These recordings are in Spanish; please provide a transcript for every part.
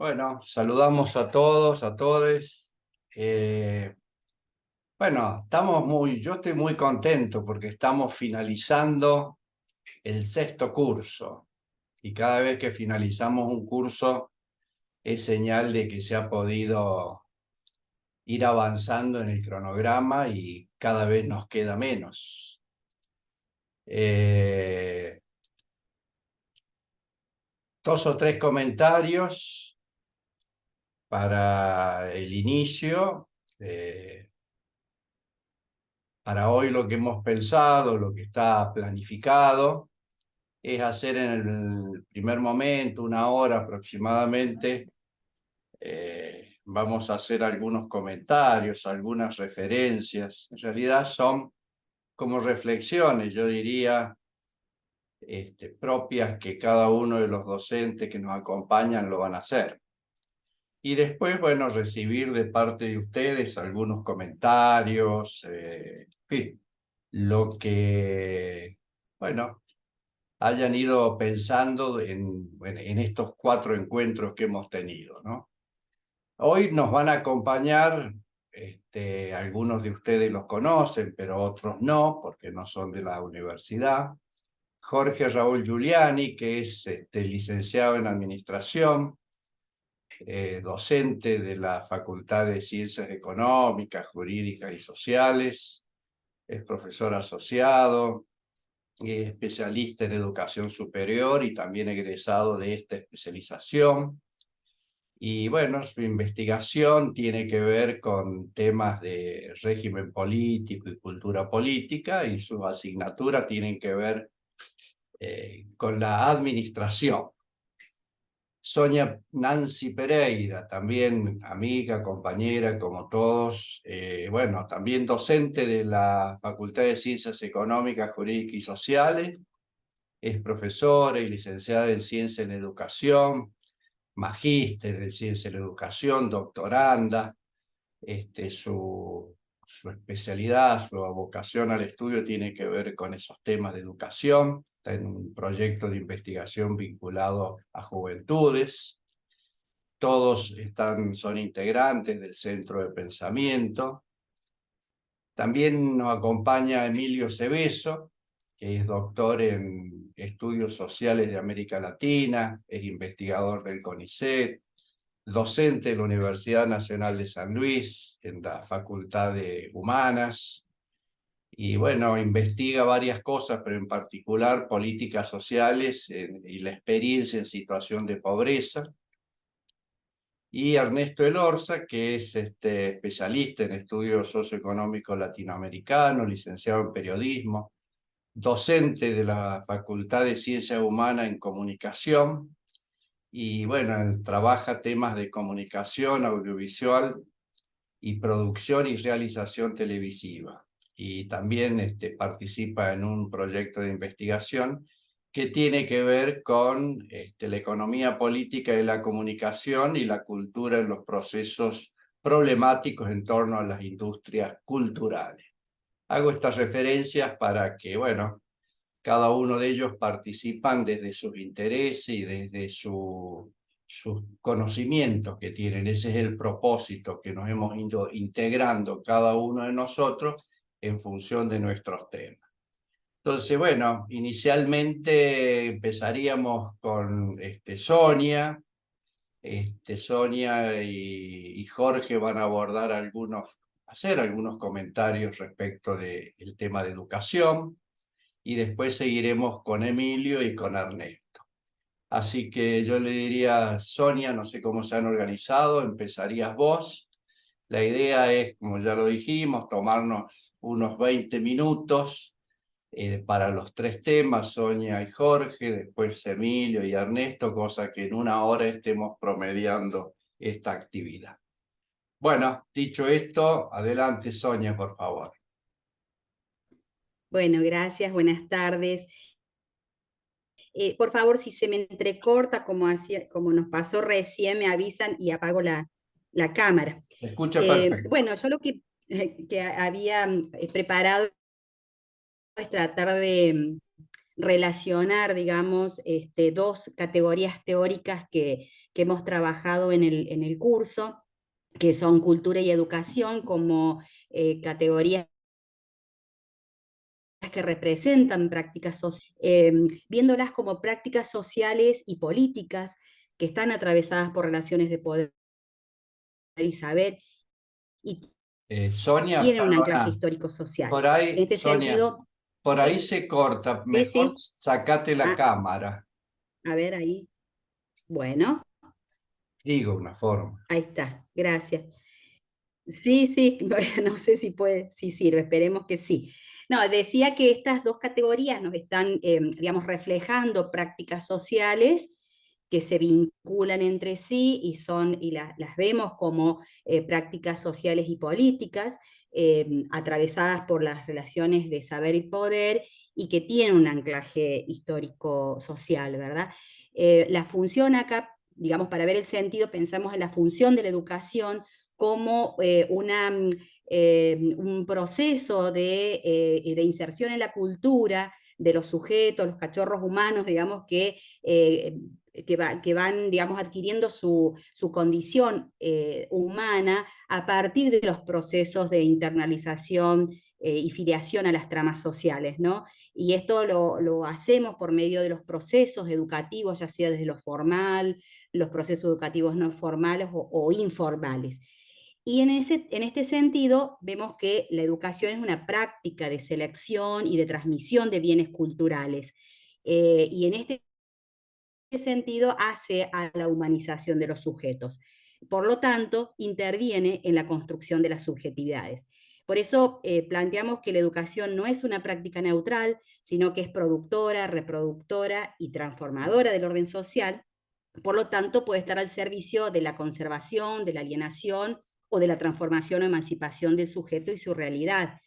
Bueno, saludamos a todos, a todes. Bueno, yo estoy muy contento porque estamos finalizando el sexto curso y cada vez que finalizamos un curso es señal de que se ha podido ir avanzando en el cronograma y cada vez nos queda menos. Dos o tres comentarios para el inicio. Para hoy lo que hemos pensado, lo que está planificado, es hacer en el primer momento, 1 hora aproximadamente, vamos a hacer algunos comentarios, algunas referencias. En realidad son como reflexiones, yo diría, propias que cada uno de los docentes que nos acompañan lo van a hacer. Y después, bueno, recibir de parte de ustedes algunos comentarios, en fin, lo que, bueno, hayan ido pensando en estos 4 encuentros que hemos tenido, ¿no? Hoy nos van a acompañar, algunos de ustedes los conocen, pero otros no, porque no son de la universidad. Jorge Raúl Giuliani, que es licenciado en Administración, docente de la Facultad de Ciencias Económicas, Jurídicas y Sociales, es profesor asociado, especialista en educación superior y también egresado de esta especialización. Y bueno, su investigación tiene que ver con temas de régimen político y cultura política, y sus asignaturas tienen que ver con la administración. Sonia Nancy Pereira, también amiga, compañera, como todos, bueno, también docente de la Facultad de Ciencias Económicas, Jurídicas y Sociales, es profesora y licenciada en Ciencia en Educación, magíster en Ciencia en Educación, doctoranda. Su especialidad, su vocación al estudio tiene que ver con esos temas de educación. Está en un proyecto de investigación vinculado a juventudes. Todos son integrantes del Centro de Pensamiento. También nos acompaña Emilio Cebeso, que es doctor en Estudios Sociales de América Latina, es investigador del CONICET, docente de la Universidad Nacional de San Luis, en la Facultad de Humanas, y bueno, investiga varias cosas, pero en particular políticas sociales y la experiencia en situación de pobreza. Y Ernesto Elorza, que es especialista en estudios socioeconómicos latinoamericanos, licenciado en periodismo, docente de la Facultad de Ciencias Humanas en Comunicación, y bueno, él trabaja temas de comunicación audiovisual y producción y realización televisiva. Y también participa en un proyecto de investigación que tiene que ver con la economía política de la comunicación y la cultura en los procesos problemáticos en torno a las industrias culturales. Hago estas referencias para que, bueno, cada uno de ellos participan desde sus intereses y desde sus conocimientos que tienen. Ese es el propósito que nos hemos ido integrando cada uno de nosotros en función de nuestros temas. Entonces, bueno, inicialmente empezaríamos con Sonia. Sonia y Jorge van a abordar hacer algunos comentarios respecto del tema de educación, y después seguiremos con Emilio y con Ernesto. Así que yo le diría, Sonia, no sé cómo se han organizado, empezarías vos. La idea es, como ya lo dijimos, tomarnos unos 20 minutos para los 3 temas, Sonia y Jorge, después Emilio y Ernesto, cosa que en 1 hora estemos promediando esta actividad. Bueno, dicho esto, adelante Sonia, por favor. Bueno, gracias, buenas tardes. Por favor, si se me entrecorta como nos pasó recién, me avisan y apago la cámara. Se escucha perfecto. Bueno, yo lo que había preparado es tratar de relacionar, digamos, dos categorías teóricas que hemos trabajado en el curso, que son cultura y educación, como categorías que representan prácticas sociales, viéndolas como prácticas sociales y políticas que están atravesadas por relaciones de poder y saber, y Sonia, tienen un anclaje perdona, histórico-social. por En ahí, este Sonia, sentido, por ahí sí, se corta, sí, mejor sí. sacate la Ah, cámara, a ver ahí. Bueno, digo una forma. ahí está, gracias. Sí, sí, no sé si puede, si sirve, esperemos que sí. No, decía que estas dos categorías nos están, digamos, reflejando prácticas sociales que se vinculan entre sí y las vemos como prácticas sociales y políticas, atravesadas por las relaciones de saber y poder, y que tienen un anclaje histórico-social, ¿verdad? La función acá, digamos, para ver el sentido, pensamos en la función de la educación como un proceso de inserción en la cultura de los sujetos, los cachorros humanos, digamos, que van, digamos, adquiriendo su condición humana a partir de los procesos de internalización y filiación a las tramas sociales, ¿no? Y esto lo hacemos por medio de los procesos educativos, ya sea desde lo formal, los procesos educativos no formales o informales. Y en este sentido, vemos que la educación es una práctica de selección y de transmisión de bienes culturales. Y en este sentido hace a la humanización de los sujetos. Por lo tanto, interviene en la construcción de las subjetividades. Por eso planteamos que la educación no es una práctica neutral, sino que es productora, reproductora y transformadora del orden social. Por lo tanto, puede estar al servicio de la conservación, de la alienación o de la transformación o emancipación del sujeto y su realidad.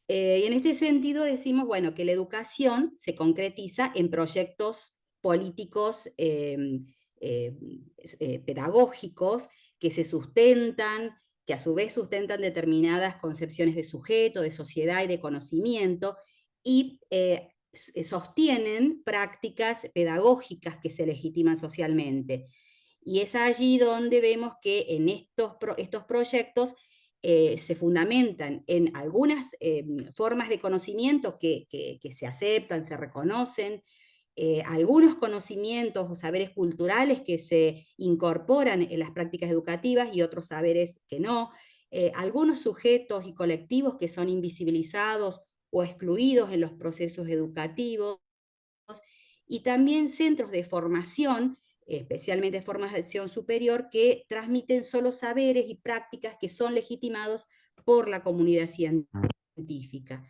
Y en este sentido decimos, bueno, que la educación se concretiza en proyectos políticos pedagógicos que se sustentan, que a su vez sustentan determinadas concepciones de sujeto, de sociedad y de conocimiento, y sostienen prácticas pedagógicas que se legitiman socialmente. Y es allí donde vemos que en estos proyectos se fundamentan en algunas formas de conocimiento que se aceptan, se reconocen, algunos conocimientos o saberes culturales que se incorporan en las prácticas educativas y otros saberes que no, algunos sujetos y colectivos que son invisibilizados o excluidos en los procesos educativos, y también centros de formación, especialmente formación superior, que transmiten solo saberes y prácticas que son legitimados por la comunidad científica.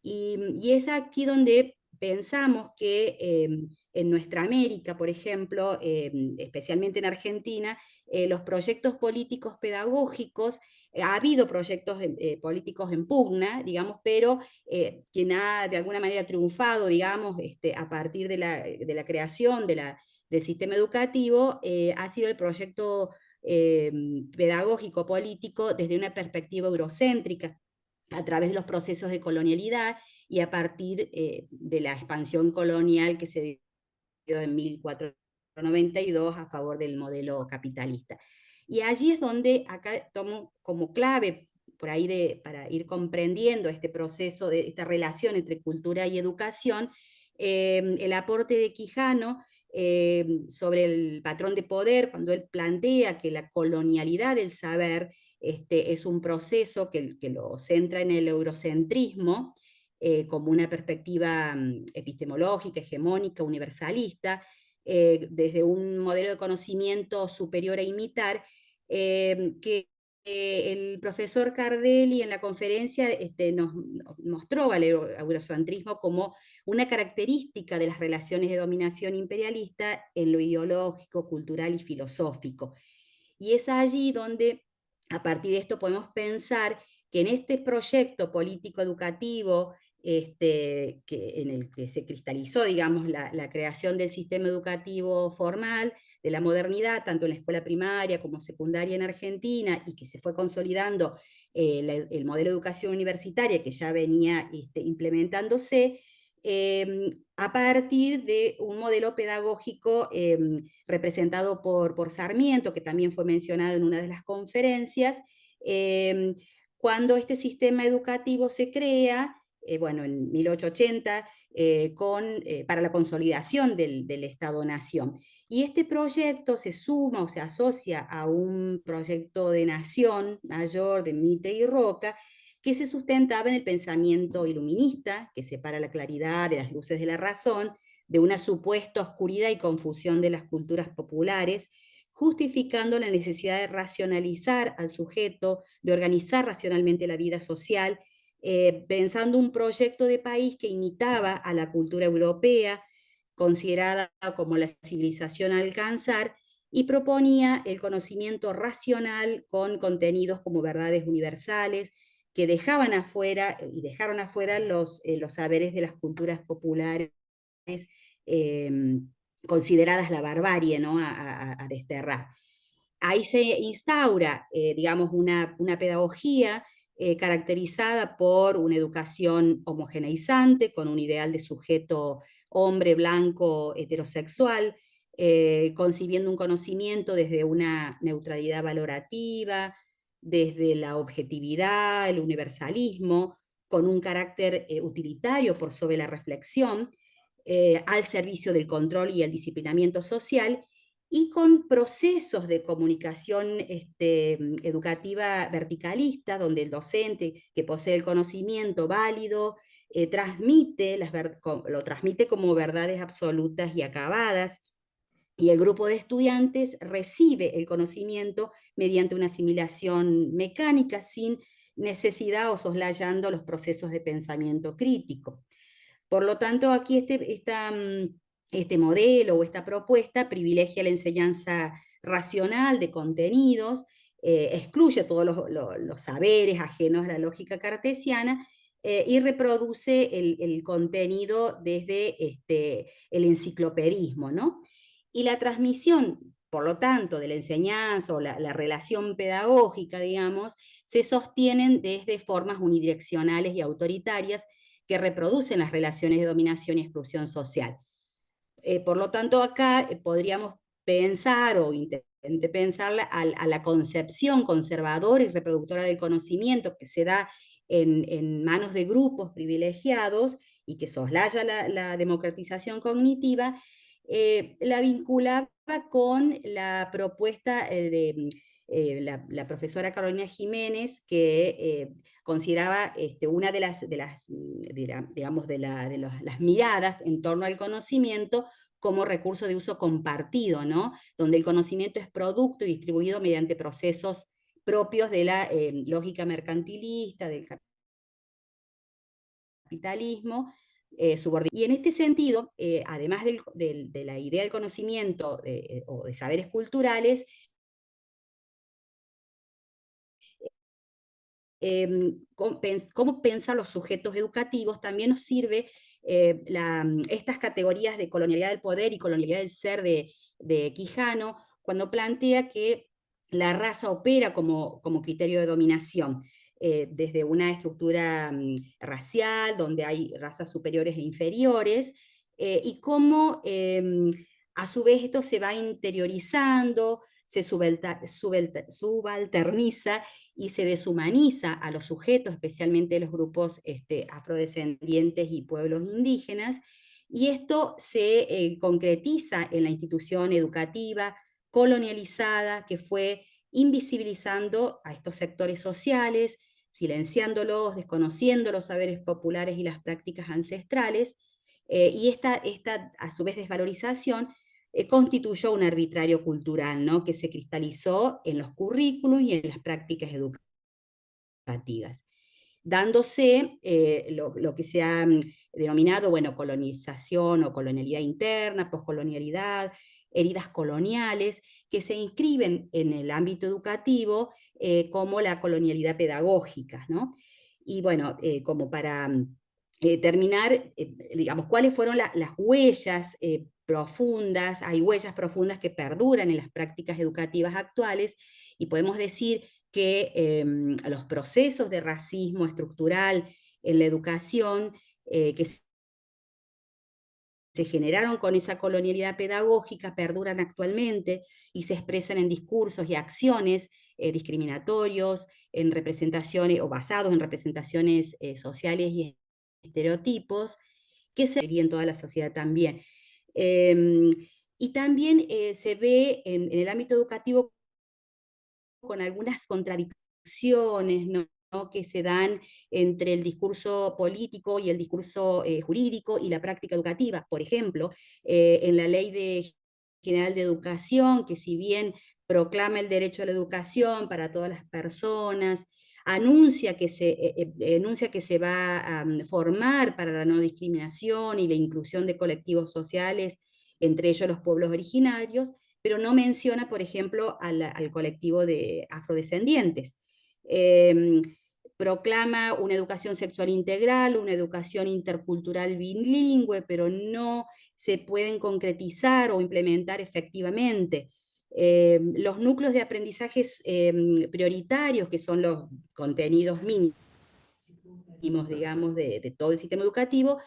Y es aquí donde pensamos que en nuestra América, por ejemplo, especialmente en Argentina, los proyectos políticos pedagógicos, ha habido proyectos políticos en pugna, digamos, pero quien ha de alguna manera triunfado, digamos, a partir de la creación del sistema educativo, ha sido el proyecto pedagógico político desde una perspectiva eurocéntrica, a través de los procesos de colonialidad y a partir de la expansión colonial que se dio en 1492 a favor del modelo capitalista. Y allí es donde acá tomo como clave por ahí para ir comprendiendo este proceso, de esta relación entre cultura y educación, el aporte de Quijano sobre el patrón de poder, cuando él plantea que la colonialidad del saber es un proceso que lo centra en el eurocentrismo, como una perspectiva epistemológica, hegemónica, universalista, desde un modelo de conocimiento superior a imitar, que el profesor Cardelli en la conferencia nos mostró al eurocentrismo como una característica de las relaciones de dominación imperialista en lo ideológico, cultural y filosófico. Y es allí donde, a partir de esto, podemos pensar que en este proyecto político-educativo en el que se cristalizó, digamos, la creación del sistema educativo formal, de la modernidad, tanto en la escuela primaria como secundaria en Argentina, y que se fue consolidando el modelo de educación universitaria que ya venía implementándose, a partir de un modelo pedagógico representado por Sarmiento, que también fue mencionado en una de las conferencias, cuando este sistema educativo se crea, bueno, en 1880, para la consolidación del Estado-Nación. Y este proyecto se suma o se asocia a un proyecto de nación mayor de Mitre y Roca, que se sustentaba en el pensamiento iluminista, que separa la claridad de las luces de la razón, de una supuesta oscuridad y confusión de las culturas populares, justificando la necesidad de racionalizar al sujeto, de organizar racionalmente la vida social, pensando un proyecto de país que imitaba a la cultura europea, considerada como la civilización a alcanzar, y proponía el conocimiento racional con contenidos como verdades universales, que dejaban afuera y dejaron afuera los saberes de las culturas populares eh, consideradas la barbarie, ¿no? A desterrar. Ahí se instaura, digamos, una pedagogía caracterizada por una educación homogeneizante, con un ideal de sujeto hombre, blanco, heterosexual, concibiendo un conocimiento desde una neutralidad valorativa, desde la objetividad, el universalismo, con un carácter utilitario por sobre la reflexión, al servicio del control y el disciplinamiento social, y con procesos de comunicación educativa verticalista, donde el docente que posee el conocimiento válido lo transmite como verdades absolutas y acabadas, y el grupo de estudiantes recibe el conocimiento mediante una asimilación mecánica sin necesidad o soslayando los procesos de pensamiento crítico. Por lo tanto, aquí este modelo o esta propuesta privilegia la enseñanza racional de contenidos, excluye todos los saberes ajenos a la lógica cartesiana, y reproduce el contenido desde el enciclopedismo, ¿no? Y la transmisión, por lo tanto, de la enseñanza o la relación pedagógica, digamos, se sostienen desde formas unidireccionales y autoritarias que reproducen las relaciones de dominación y exclusión social. Por lo tanto, acá podríamos pensar o intentar pensar a la concepción conservadora y reproductora del conocimiento que se da en manos de grupos privilegiados y que soslaya la democratización cognitiva, la vinculaba con la propuesta la profesora Carolina Jiménez, que consideraba una digamos, las miradas en torno al conocimiento como recurso de uso compartido, ¿no? Donde el conocimiento es producto y distribuido mediante procesos propios de la lógica mercantilista, del capitalismo, y en este sentido, además de la idea del conocimiento o de saberes culturales, cómo pensar los sujetos educativos también nos sirve estas categorías de colonialidad del poder y colonialidad del ser de Quijano, cuando plantea que la raza opera como criterio de dominación, desde una estructura racial, donde hay razas superiores e inferiores, y cómo a su vez esto se va interiorizando, se subalterniza y se deshumaniza a los sujetos, especialmente los grupos afrodescendientes y pueblos indígenas, y esto se concretiza en la institución educativa colonializada que fue invisibilizando a estos sectores sociales, silenciándolos, desconociendo los saberes populares y las prácticas ancestrales, y esta a su vez desvalorización constituyó un arbitrario cultural, ¿no? Que se cristalizó en los currículos y en las prácticas educativas, dándose lo que se ha denominado, bueno, colonización o colonialidad interna, poscolonialidad, heridas coloniales, que se inscriben en el ámbito educativo como la colonialidad pedagógica, ¿no? Y bueno, como para terminar, digamos, cuáles fueron las huellas profundas, hay huellas profundas que perduran en las prácticas educativas actuales, y podemos decir que los procesos de racismo estructural en la educación que se generaron con esa colonialidad pedagógica perduran actualmente y se expresan en discursos y acciones discriminatorios, en representaciones o basados en representaciones sociales y estereotipos que se verían en toda la sociedad también. Y también se ve en el ámbito educativo con algunas contradicciones, ¿no? Que se dan entre el discurso político y el discurso jurídico y la práctica educativa. Por ejemplo, en la General de Educación, que si bien proclama el derecho a la educación para todas las personas, anuncia que se va a formar para la no discriminación y la inclusión de colectivos sociales, entre ellos los pueblos originarios, pero no menciona, por ejemplo, al colectivo de afrodescendientes. Proclama una educación sexual integral, una educación intercultural bilingüe, pero no se pueden concretizar o implementar efectivamente. Los núcleos de aprendizajes prioritarios, que son los contenidos mínimos, digamos, de todo el sistema educativo,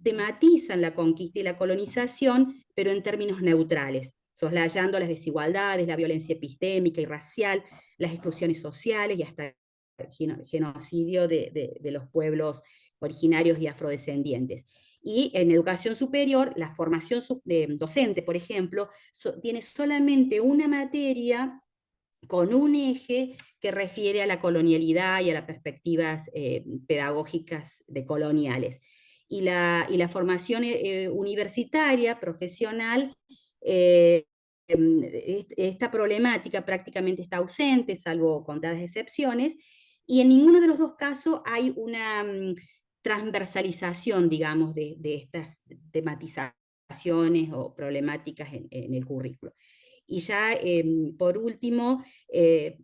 tematizan la conquista y la colonización, pero en términos neutrales, soslayando las desigualdades, la violencia epistémica y racial, las exclusiones sociales y hasta el genocidio de los pueblos originarios y afrodescendientes. Y en educación superior, la formación docente, por ejemplo, tiene solamente una materia con un eje que refiere a la colonialidad y a las perspectivas pedagógicas decoloniales. Y la formación universitaria, profesional, esta problemática prácticamente está ausente, salvo contadas excepciones, y en ninguno de los dos casos hay una transversalización, digamos, de estas tematizaciones o problemáticas en el currículo. Y ya, por último,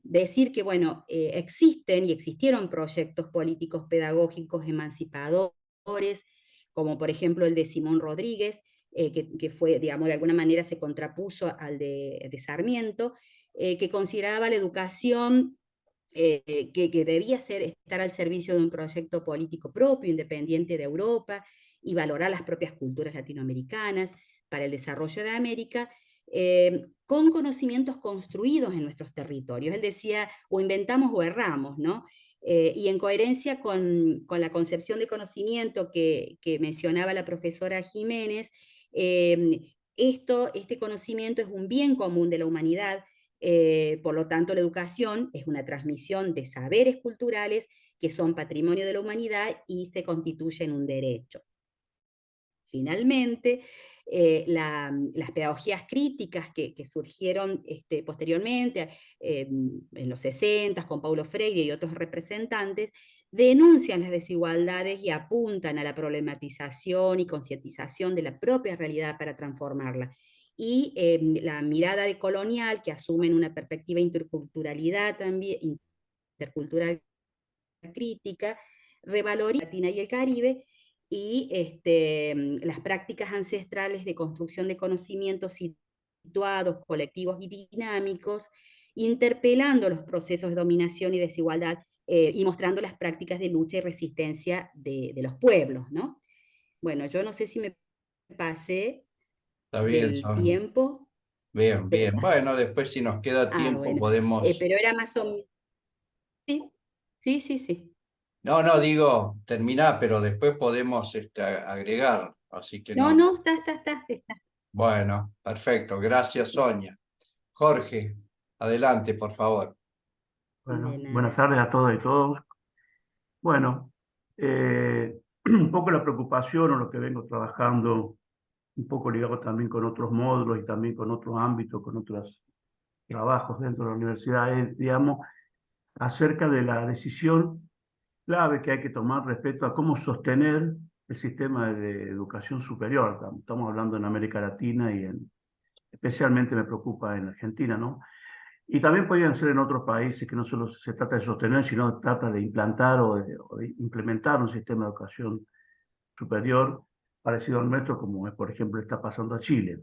decir que, bueno, existen y existieron proyectos políticos pedagógicos emancipadores, como por ejemplo el de Simón Rodríguez, que fue, digamos, de alguna manera se contrapuso al de Sarmiento, que consideraba la educación que debía estar al servicio de un proyecto político propio, independiente de Europa, y valorar las propias culturas latinoamericanas para el desarrollo de América, con conocimientos construidos en nuestros territorios. Él decía, o inventamos o erramos, ¿no? Y en coherencia con la concepción de conocimiento que mencionaba la profesora Jiménez, este conocimiento es un bien común de la humanidad, por lo tanto la educación es una transmisión de saberes culturales que son patrimonio de la humanidad y se constituye en un derecho. Finalmente, las pedagogías críticas que surgieron posteriormente, en los 60 con Paulo Freire y otros representantes, denuncian las desigualdades y apuntan a la problematización y concientización de la propia realidad para transformarla. Y la mirada decolonial, que asume una perspectiva interculturalidad también, intercultural crítica, revaloriza Latina y el Caribe, y las prácticas ancestrales de construcción de conocimientos situados, colectivos y dinámicos, interpelando los procesos de dominación y desigualdad y mostrando las prácticas de lucha y resistencia de los pueblos, ¿no? Bueno, yo no sé si me pasé Está bien, del Sonia. tiempo, Bien, pero bien. Bueno, después si nos queda tiempo bueno, podemos... pero era más o menos, sí, sí, sí, sí. No, no, digo, terminá, pero después podemos agregar, así que No, no. no, está. Bueno, perfecto. Gracias, Sonia. Jorge, adelante, por favor. De Bueno, buenas nada. tardes a todas y todos. Bueno, un poco la preocupación o lo que vengo trabajando, un poco ligado también con otros módulos y también con otros ámbitos, con otros trabajos dentro de la universidad, es, digamos, acerca de la decisión clave que hay que tomar respecto a cómo sostener el sistema de educación superior. Estamos hablando en América Latina y especialmente me preocupa en Argentina, ¿no? Y también podrían ser en otros países que no solo se trata de sostener, sino trata de implantar o de implementar un sistema de educación superior parecido al nuestro, como es, por ejemplo, está pasando a Chile.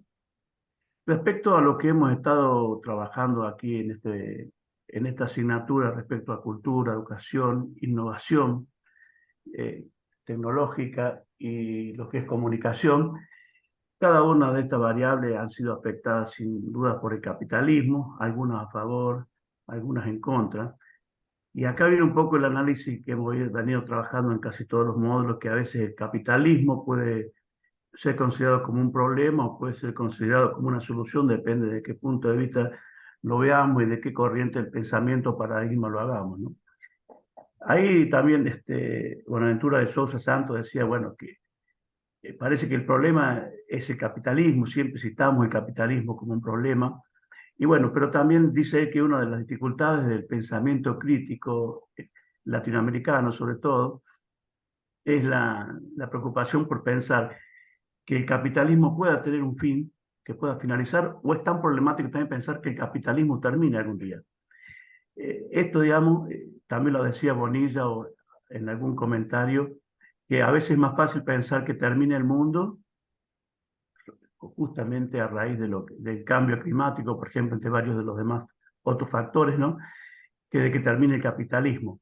Respecto a lo que hemos estado trabajando aquí en esta asignatura respecto a cultura, educación, innovación tecnológica y lo que es comunicación, Cada una de estas variables han sido afectadas sin duda por el capitalismo, algunas a favor, algunas en contra. Y acá viene un poco el análisis que hemos venido trabajando en casi todos los módulos, que a veces el capitalismo puede ser considerado como un problema o puede ser considerado como una solución, depende de qué punto de vista lo veamos y de qué corriente del pensamiento o paradigma lo hagamos, ¿no? Ahí también Buenaventura de Sousa Santos decía, bueno, que parece que el problema es el capitalismo, siempre citamos el capitalismo como un problema, y bueno, pero también dice él que una de las dificultades del pensamiento crítico latinoamericano, sobre todo, es la preocupación por pensar que el capitalismo pueda tener un fin, que pueda finalizar, o es tan problemático también pensar que el capitalismo termine algún día. Esto, digamos, también lo decía Bonilla o en algún comentario, que a veces es más fácil pensar que termine el mundo justamente a raíz del cambio climático, por ejemplo, entre varios de los demás otros factores, ¿no? Que de que termine el capitalismo.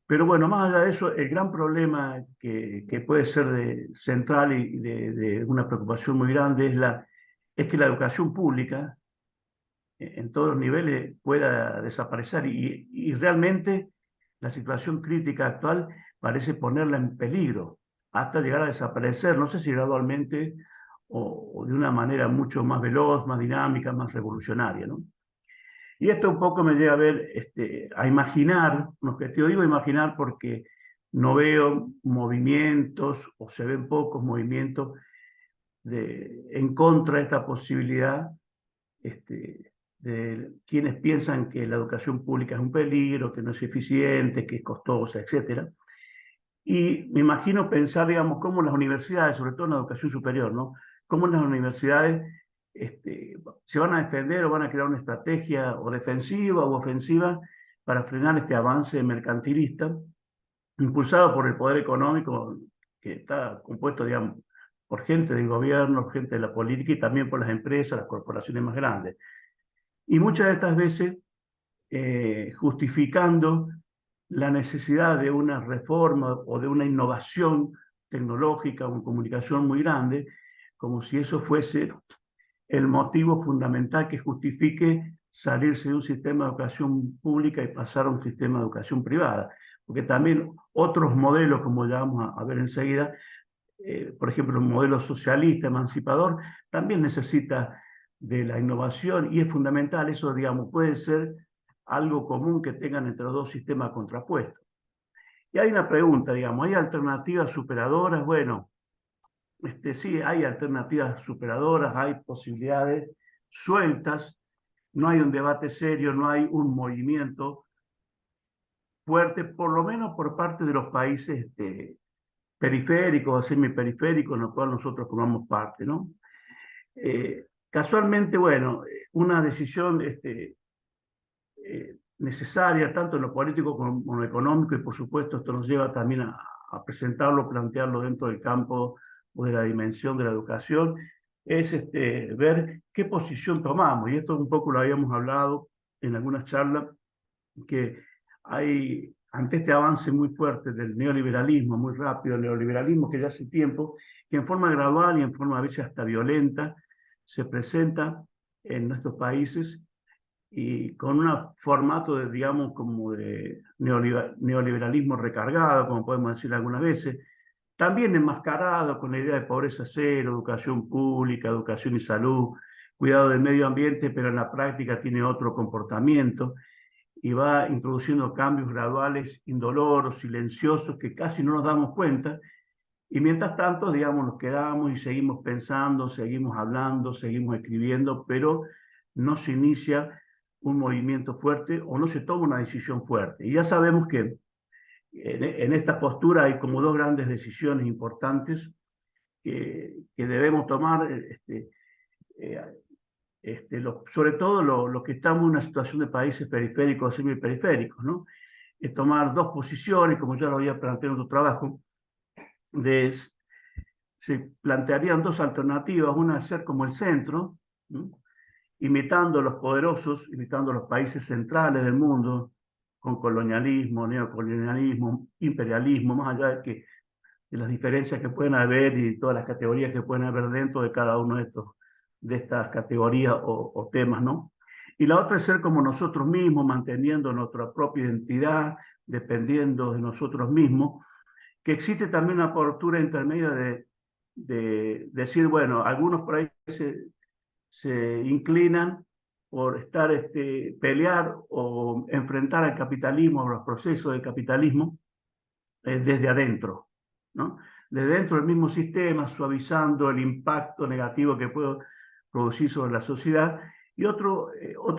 Pero bueno, más allá de eso, el gran problema que puede ser central y de una preocupación muy grande es que la educación pública en todos los niveles pueda desaparecer y realmente la situación crítica actual parece ponerla en peligro hasta llegar a desaparecer, no sé si gradualmente o de una manera mucho más veloz, más dinámica, más revolucionaria, ¿no? Y esto un poco me lleva a ver, a imaginar, digo imaginar porque no veo movimientos o se ven pocos movimientos en contra de esta posibilidad, de quienes piensan que la educación pública es un peligro, que no es eficiente, que es costosa, etc. Y me imagino pensar, digamos, cómo las universidades, sobre todo en la educación superior, ¿no? Cómo las universidades se van a defender o van a crear una estrategia o defensiva o ofensiva para frenar este avance mercantilista impulsado por el poder económico que está compuesto, digamos, por gente del gobierno, gente de la política y también por las empresas, las corporaciones más grandes. Y muchas de estas veces justificando la necesidad de una reforma o de una innovación tecnológica o en comunicación muy grande, como si eso fuese el motivo fundamental que justifique salirse de un sistema de educación pública y pasar a un sistema de educación privada. Porque también otros modelos, como ya vamos a ver enseguida, por ejemplo, un modelo socialista, emancipador, también necesita de la innovación y es fundamental. Eso, digamos, puede ser algo común que tengan entre los dos sistemas contrapuestos. Y hay una pregunta, digamos, ¿hay alternativas superadoras? Bueno, sí, hay alternativas superadoras, hay posibilidades sueltas, no hay un debate serio, no hay un movimiento fuerte, por lo menos por parte de los países periféricos o semiperiféricos en los cuales nosotros formamos parte, ¿no? Casualmente, bueno, una decisión necesaria tanto en lo político como en lo económico y por supuesto esto nos lleva también a presentarlo, plantearlo dentro del campo o de la dimensión de la educación, es ver qué posición tomamos. Y esto un poco lo habíamos hablado en algunas charlas, que hay, ante este avance muy fuerte del neoliberalismo, muy rápido, el neoliberalismo que ya hace tiempo, que en forma gradual y en forma a veces hasta violenta, se presenta en nuestros países y con un formato de, digamos, como de neoliberalismo recargado, como podemos decir algunas veces, también enmascarado con la idea de pobreza cero, educación pública, educación y salud, cuidado del medio ambiente, pero en la práctica tiene otro comportamiento y va introduciendo cambios graduales, indoloros, silenciosos, que casi no nos damos cuenta. Y mientras tanto, digamos, nos quedamos y seguimos pensando, seguimos hablando, seguimos escribiendo, pero no se inicia un movimiento fuerte o no se toma una decisión fuerte. Y ya sabemos que en esta postura hay como dos grandes decisiones importantes que debemos tomar, sobre todo los que estamos en una situación de países periféricos o semiperiféricos, ¿no? Es tomar dos posiciones, como ya lo había planteado en tu trabajo, se plantearían dos alternativas, una es ser como el centro, ¿no? Imitando a los poderosos, imitando a los países centrales del mundo, con colonialismo, neocolonialismo, imperialismo, más allá de que las diferencias que pueden haber y todas las categorías que pueden haber dentro de cada uno de estas categorías o temas, ¿no? Y la otra es ser como nosotros mismos, manteniendo nuestra propia identidad, dependiendo de nosotros mismos, que existe también una postura intermedia de decir, bueno, algunos por ahí se inclinan por estar, pelear o enfrentar al capitalismo, los procesos del capitalismo, desde adentro, ¿no? Desde dentro del mismo sistema, suavizando el impacto negativo que puede producir sobre la sociedad, y otro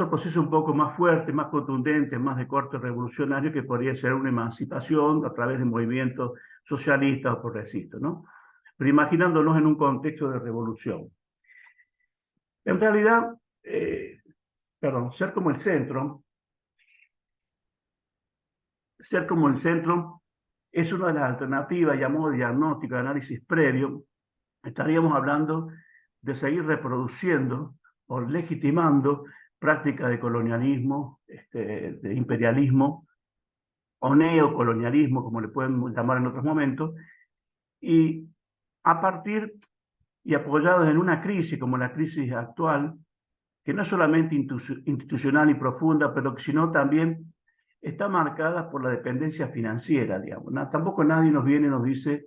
proceso un poco más fuerte, más contundente, más de corte revolucionario, que podría ser una emancipación a través de movimientos socialistas o progresistas, ¿no? Pero imaginándonos en un contexto de revolución. En realidad, ser como el centro es una de las alternativas, llamado diagnóstico, de análisis previo. Estaríamos hablando de seguir reproduciendo o legitimando prácticas de colonialismo, de imperialismo o neocolonialismo, como le pueden llamar en otros momentos, y a partir y apoyados en una crisis como la crisis actual, que no es solamente institucional y profunda, pero sino también está marcada por la dependencia financiera, digamos. Tampoco nadie nos viene y nos dice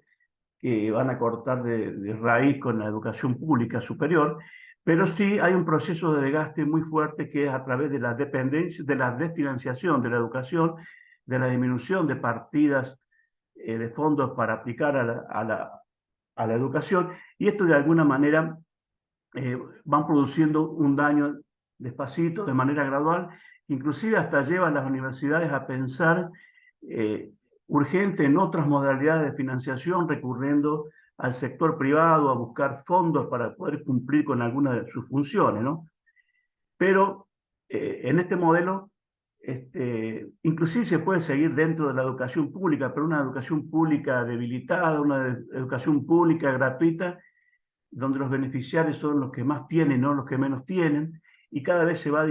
que van a cortar de raíz con la educación pública superior, pero sí hay un proceso de desgaste muy fuerte que es a través de la dependencia, de la desfinanciación de la educación, de la disminución de partidas de fondos para aplicar a la educación, y esto de alguna manera van produciendo un daño despacito, de manera gradual, inclusive hasta lleva a las universidades a pensar urgente en otras modalidades de financiación, recurriendo al sector privado, a buscar fondos para poder cumplir con algunas de sus funciones, ¿no? Pero en este modelo, inclusive se puede seguir dentro de la educación pública, pero una educación pública debilitada, una educación pública gratuita, donde los beneficiarios son los que más tienen, no los que menos tienen, y cada vez se va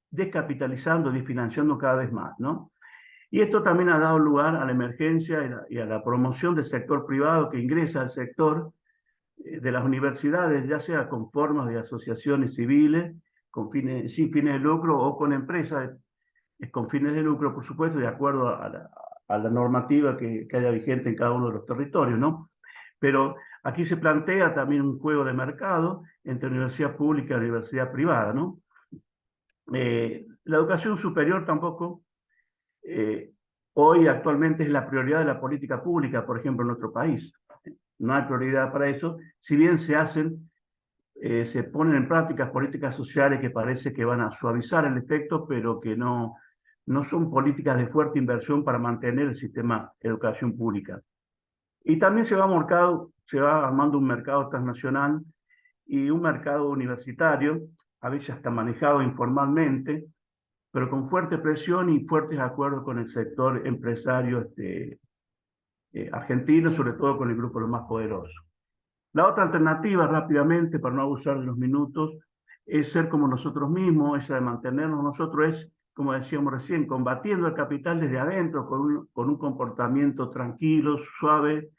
descapitalizando, desfinanciando cada vez más, ¿no? Y esto también ha dado lugar a la emergencia y a la promoción del sector privado que ingresa al sector de las universidades, ya sea con formas de asociaciones civiles, sin fines de lucro, o con empresas con fines de lucro, por supuesto, de acuerdo a la normativa que haya vigente en cada uno de los territorios, ¿no? Pero aquí se plantea también un juego de mercado entre universidad pública y universidad privada, ¿no? La educación superior tampoco hoy actualmente es la prioridad de la política pública, por ejemplo, en nuestro país. No hay prioridad para eso, si bien se ponen en prácticas políticas sociales que parece que van a suavizar el efecto, pero que no son políticas de fuerte inversión para mantener el sistema de educación pública. Y también se va armando un mercado transnacional y un mercado universitario, a veces hasta manejado informalmente, pero con fuerte presión y fuertes acuerdos con el sector empresario argentino, sobre todo con el grupo de los más poderosos. La otra alternativa, rápidamente, para no abusar de los minutos, es ser como nosotros mismos, esa de mantenernos nosotros, es, como decíamos recién, combatiendo el capital desde adentro, con un comportamiento tranquilo, suave,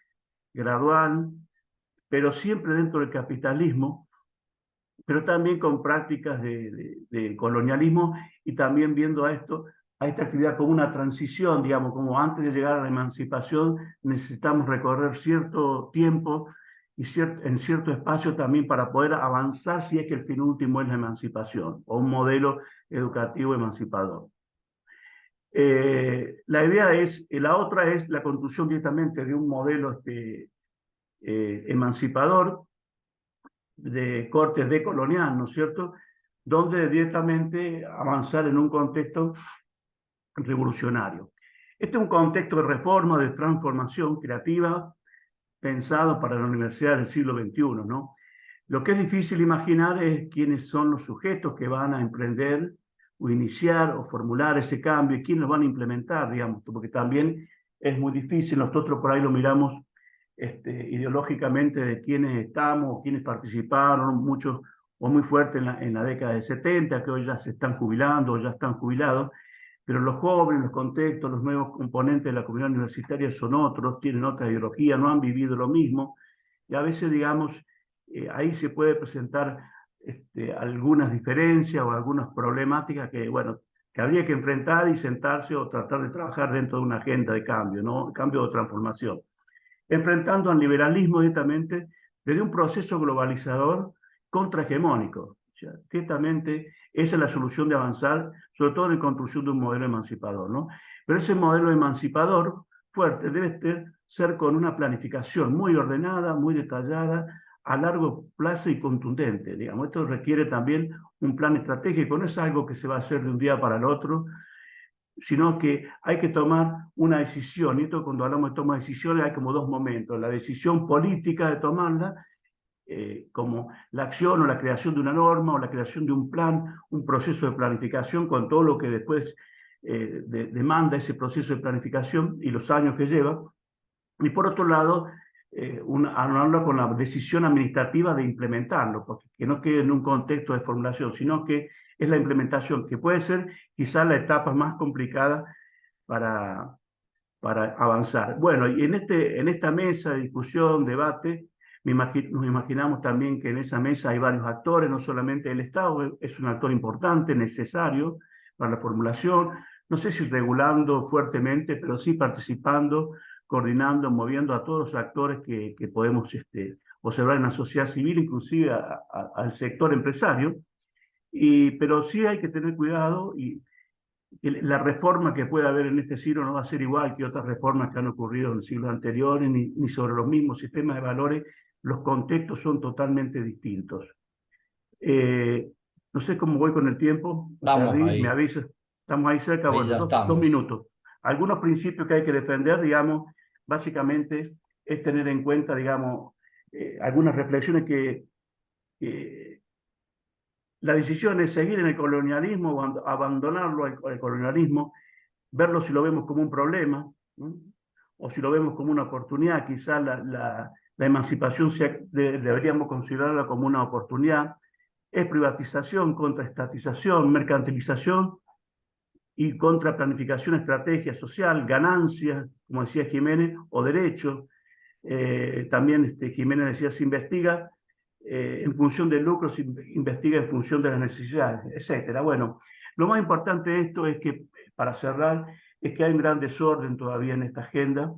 gradual, pero siempre dentro del capitalismo, pero también con prácticas de colonialismo, y también viendo a esta actividad como una transición, digamos, como antes de llegar a la emancipación necesitamos recorrer cierto tiempo y en cierto espacio también para poder avanzar, si es que el fin último es la emancipación o un modelo educativo emancipador. La otra es la construcción directamente de un modelo emancipador de corte decolonial, ¿no es cierto?, donde directamente avanzar en un contexto revolucionario. Este es un contexto de reforma, de transformación creativa, pensado para la universidad del siglo XXI, ¿no? Lo que es difícil imaginar es quiénes son los sujetos que van a emprender o iniciar o formular ese cambio y quiénes lo van a implementar, digamos, porque también es muy difícil. Nosotros por ahí lo miramos ideológicamente de quiénes estamos, quiénes participaron, muchos o muy fuertes en la década de 70, que hoy ya se están jubilando o ya están jubilados, pero los jóvenes, los contextos, los nuevos componentes de la comunidad universitaria son otros, tienen otra ideología, no han vivido lo mismo, y a veces, digamos, ahí se puede presentar algunas diferencias o algunas problemáticas que, bueno, que habría que enfrentar y sentarse o tratar de trabajar dentro de una agenda de cambio, ¿no? Cambio o transformación. Enfrentando al liberalismo directamente desde un proceso globalizador contrahegemónico. O sea, ciertamente esa es la solución de avanzar, sobre todo en la construcción de un modelo emancipador, ¿no? Pero ese modelo emancipador fuerte debe ser con una planificación muy ordenada, muy detallada, a largo plazo y contundente, digamos. Esto requiere también un plan estratégico, no es algo que se va a hacer de un día para el otro, sino que hay que tomar una decisión, y esto cuando hablamos de toma de decisiones hay como dos momentos, la decisión política de tomarla, como la acción o la creación de una norma o la creación de un plan, un proceso de planificación con todo lo que después demanda ese proceso de planificación y los años que lleva, y por otro lado, hablarlo con la decisión administrativa de implementarlo, porque que no quede en un contexto de formulación, sino que es la implementación, que puede ser quizás la etapa más complicada para, para avanzar. Bueno, y en esta mesa de discusión, debate, nos imaginamos también que en esa mesa hay varios actores, no solamente el Estado, es un actor importante, necesario para la formulación, no sé si regulando fuertemente, pero sí participando, coordinando, moviendo a todos los actores que podemos observar en la sociedad civil, inclusive al sector empresario, pero sí hay que tener cuidado y la reforma que pueda haber en este siglo no va a ser igual que otras reformas que han ocurrido en siglos anteriores, ni sobre los mismos sistemas de valores, los contextos son totalmente distintos. No sé cómo voy con el tiempo, Estamos me ahí, avisas, estamos ahí cerca, ahí bueno, ya dos estamos. minutos. Algunos principios que hay que defender, digamos, básicamente es tener en cuenta, digamos, algunas reflexiones que la decisión es seguir en el colonialismo o abandonarlo al colonialismo, verlo si lo vemos como un problema, ¿no? O si lo vemos como una oportunidad, quizá la emancipación deberíamos considerarla como una oportunidad, es privatización contra estatización, mercantilización y contra planificación, estrategia social, ganancias, como decía Jiménez, o derechos. También Jiménez decía, se investiga en función del lucro, se investiga en función de las necesidades, etcétera. Bueno, lo más importante de esto es que, para cerrar, es que hay un gran desorden todavía en esta agenda,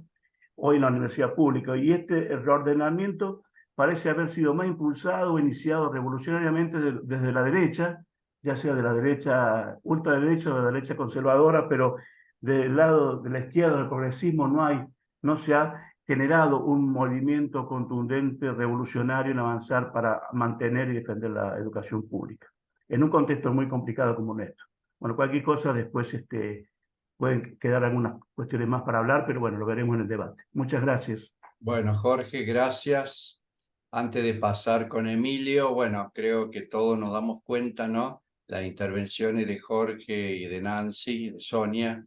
hoy en la universidad pública, y el reordenamiento parece haber sido más impulsado o iniciado revolucionariamente desde la derecha, ya sea de la derecha ultraderecha o de la derecha conservadora, pero del lado de la izquierda del progresismo no se ha generado un movimiento contundente, revolucionario en avanzar para mantener y defender la educación pública, en un contexto muy complicado como esto. Bueno, cualquier cosa después pueden quedar algunas cuestiones más para hablar, pero bueno, lo veremos en el debate. Muchas gracias. Bueno, Jorge, gracias. Antes de pasar con Emilio, bueno, creo que todos nos damos cuenta, ¿no? Las intervenciones de Jorge y de Nancy, de Sonia,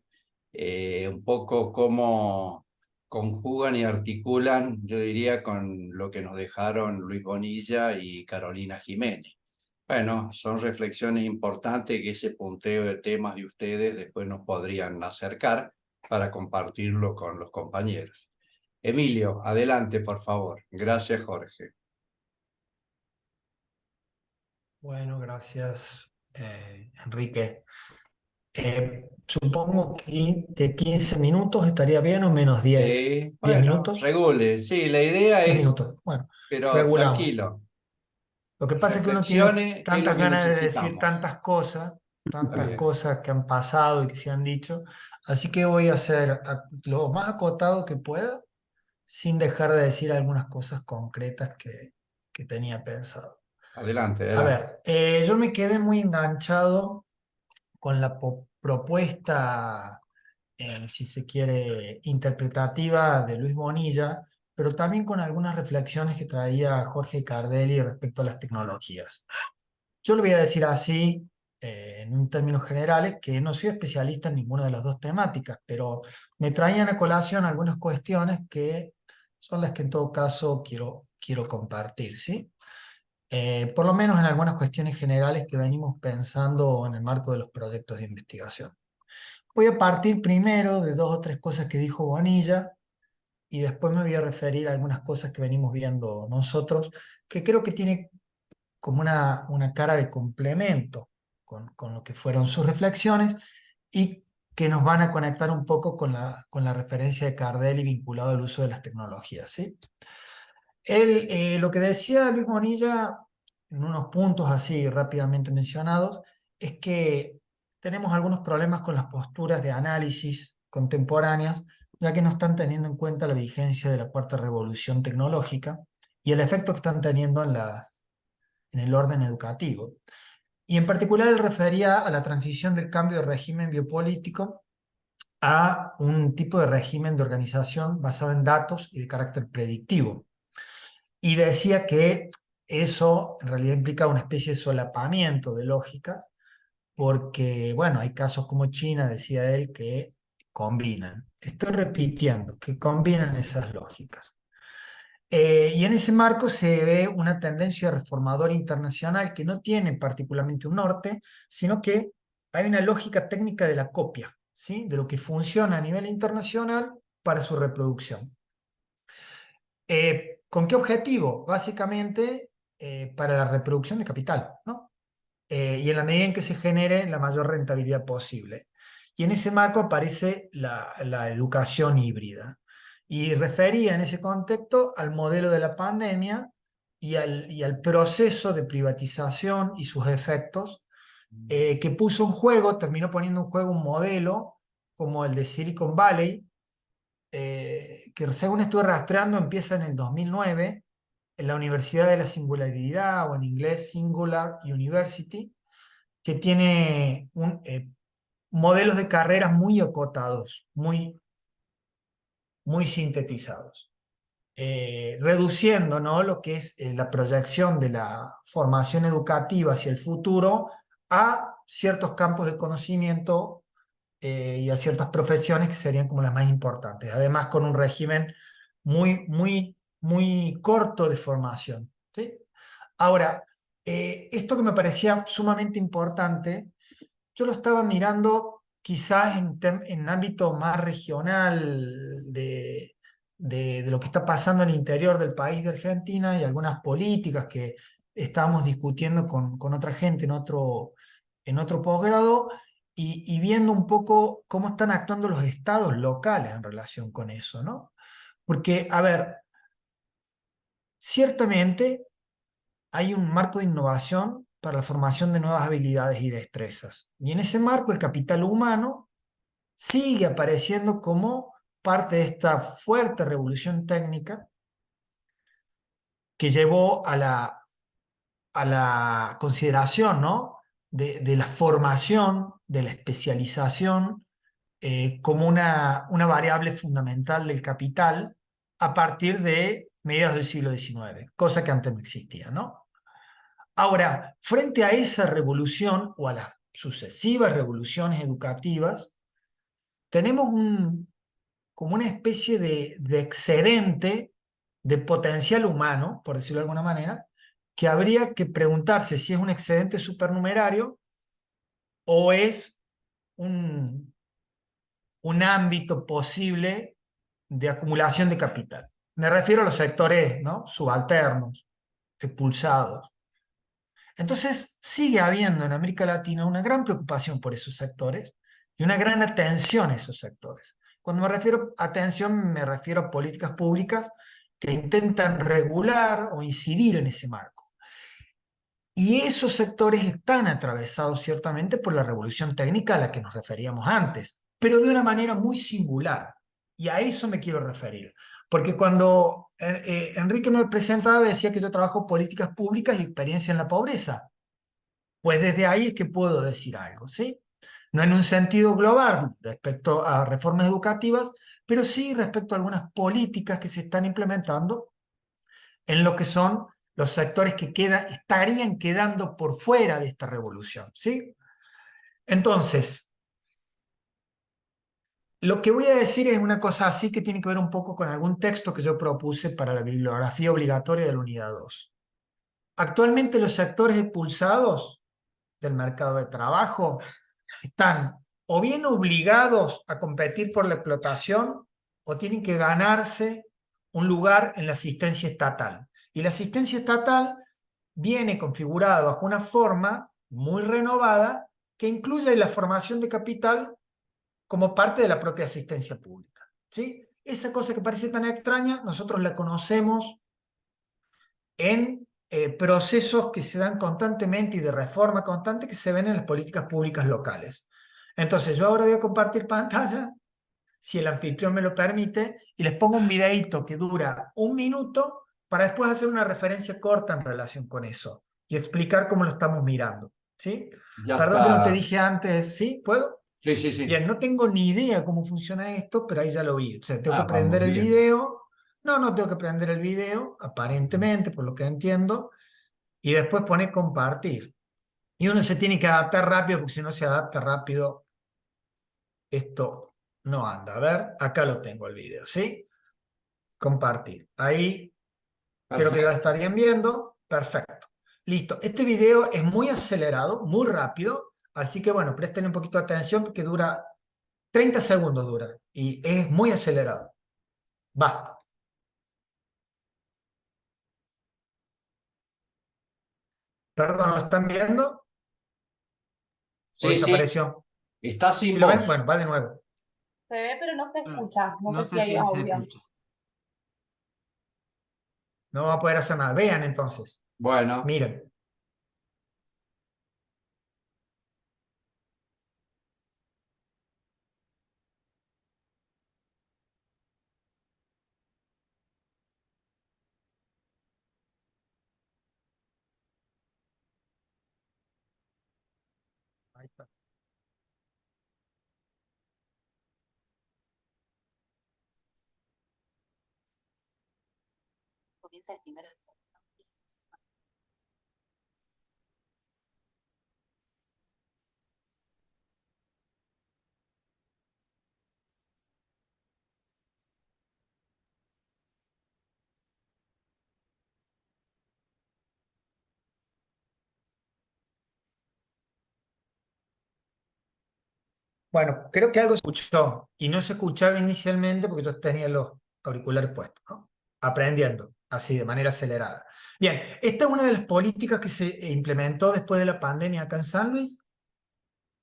un poco cómo conjugan y articulan, yo diría, con lo que nos dejaron Luis Bonilla y Carolina Jiménez. Bueno, son reflexiones importantes que ese punteo de temas de ustedes después nos podrían acercar para compartirlo con los compañeros. Emilio, adelante, por favor. Gracias, Jorge. Bueno, gracias, Enrique. Supongo que de 15 minutos estaría bien o menos 10, 10 Bueno, minutos. regule. Sí, la idea 10 es, minutos. Bueno, pero regulamos. tranquilo, Lo que pasa es que uno tiene reflexione, que es lo tantas que ganas de decir necesitamos. Está tantas bien. cosas que han pasado y que se han dicho. Así que voy a hacer lo más acotado que pueda, sin dejar de decir algunas cosas concretas que tenía pensado. Adelante, A adelante. ver, yo me quedé muy enganchado con la propuesta, si se quiere, interpretativa de Luis Bonilla, pero también con algunas reflexiones que traía Jorge Cardelli respecto a las tecnologías. Yo le voy a decir así, en términos generales, que no soy especialista en ninguna de las dos temáticas, pero me traían a colación algunas cuestiones que son las que en todo caso quiero compartir, ¿sí? Por lo menos en algunas cuestiones generales que venimos pensando en el marco de los proyectos de investigación. voy a partir primero de 2 o 3 cosas que dijo Bonilla y después me voy a referir a algunas cosas que venimos viendo nosotros, que creo que tiene como una cara de complemento con lo que fueron sus reflexiones y que nos van a conectar un poco con la referencia de Cardelli vinculado al uso de las tecnologías, ¿sí? Lo que decía Luis Bonilla, en unos puntos así rápidamente mencionados, es que tenemos algunos problemas con las posturas de análisis contemporáneas, ya que no están teniendo en cuenta la vigencia de la cuarta revolución tecnológica y el efecto que están teniendo en el orden educativo. Y en particular él refería a la transición del cambio de régimen biopolítico a un tipo de régimen de organización basado en datos y de carácter predictivo. Y decía que eso en realidad implica una especie de solapamiento de lógicas, porque, bueno, hay casos como China, decía él, que combinan. Estoy repitiendo, que combinan esas lógicas. Y en ese marco se ve una tendencia reformadora internacional que no tiene particularmente un norte, sino que hay una lógica técnica de la copia, ¿sí? De lo que funciona a nivel internacional para su reproducción. ¿Con qué objetivo? Básicamente para la reproducción de capital, ¿no? Y en la medida en que se genere la mayor rentabilidad posible. Y en ese marco aparece la educación híbrida. Y refería en ese contexto al modelo de la pandemia y al proceso de privatización y sus efectos que puso en juego, terminó poniendo en juego un modelo como el de Silicon Valley, que según estuve rastreando empieza en el 2009 en la Universidad de la Singularidad, o en inglés Singular University, que tiene modelos de carreras muy acotados, muy sintetizados, reduciendo, ¿no?, lo que es la proyección de la formación educativa hacia el futuro a ciertos campos de conocimiento y a ciertas profesiones que serían como las más importantes, además con un régimen muy corto de formación, ¿sí? Ahora, esto que me parecía sumamente importante, yo lo estaba mirando quizás en ámbito más regional de lo que está pasando en el interior del país de Argentina y algunas políticas que estábamos discutiendo con otra gente en otro posgrado y viendo un poco cómo están actuando los estados locales en relación con eso, ¿no? Porque, a ver, ciertamente hay un marco de innovación para la formación de nuevas habilidades y destrezas. Y en ese marco el capital humano sigue apareciendo como parte de esta fuerte revolución técnica que llevó a la consideración, ¿no?, de la formación, de la especialización, como una variable fundamental del capital a partir de mediados del siglo XIX, cosa que antes no existía, ¿no? Ahora, frente a esa revolución o a las sucesivas revoluciones educativas, tenemos como una especie de excedente de potencial humano, por decirlo de alguna manera, que habría que preguntarse si es un excedente supernumerario o es un ámbito posible de acumulación de capital. Me refiero a los sectores, ¿no?, subalternos, expulsados. Entonces sigue habiendo en América Latina una gran preocupación por esos sectores y una gran atención a esos sectores. Cuando me refiero a atención, me refiero a políticas públicas que intentan regular o incidir en ese marco. Y esos sectores están atravesados ciertamente por la revolución técnica a la que nos referíamos antes, pero de una manera muy singular. Y a eso me quiero referir. Porque cuando Enrique me presentaba decía que yo trabajo políticas públicas y experiencia en la pobreza. Pues desde ahí es que puedo decir algo, ¿sí? No en un sentido global respecto a reformas educativas, pero sí respecto a algunas políticas que se están implementando en lo que son los sectores que estarían quedando por fuera de esta revolución, ¿sí? Entonces, lo que voy a decir es una cosa así que tiene que ver un poco con algún texto que yo propuse para la bibliografía obligatoria de la unidad 2. Actualmente los sectores expulsados del mercado de trabajo están o bien obligados a competir por la explotación o tienen que ganarse un lugar en la asistencia estatal. Y la asistencia estatal viene configurada bajo una forma muy renovada que incluye la formación de capital como parte de la propia asistencia pública, ¿sí? Esa cosa que parece tan extraña, nosotros la conocemos en procesos que se dan constantemente y de reforma constante que se ven en las políticas públicas locales. Entonces, yo ahora voy a compartir pantalla, si el anfitrión me lo permite, y les pongo un videíto que dura 1 minuto para después hacer una referencia corta en relación con eso y explicar cómo lo estamos mirando, ¿sí? Ya Perdón que no te está. dije antes, ¿sí? ¿Puedo? Sí, sí, sí. Bien, no tengo ni idea cómo funciona esto, pero ahí ya lo vi. O sea, tengo que Vamos prender el bien. video. No, no tengo que prender el video, aparentemente, por lo que entiendo, y después pone compartir. Y uno se tiene que adaptar rápido, porque si no se adapta rápido, esto no anda. A ver, acá lo tengo el video, ¿sí? Compartir. Ahí creo que ya lo Perfecto. estarían viendo. Perfecto. Listo. Este video es muy acelerado, muy rápido, así que bueno, presten un poquito de atención porque dura 30 segundos dura y es muy acelerado. Va. Perdón, ¿lo están viendo? ¿O Sí, sí. desapareció? Está ¿Sí sin lo ven? Bueno, voz. va de nuevo. Se ve, pero no se Ah, escucha. No no sé si sé hay si se audio. escucha. No va a poder hacer nada. Vean entonces. Bueno, Miren. Ahí está. Comienza el primero de febrero. Bueno, creo que algo se escuchó y no se escuchaba inicialmente porque yo tenía los auriculares puestos, ¿no? Aprendiendo, así de manera acelerada. Bien, esta es una de las políticas que se implementó después de la pandemia acá en San Luis,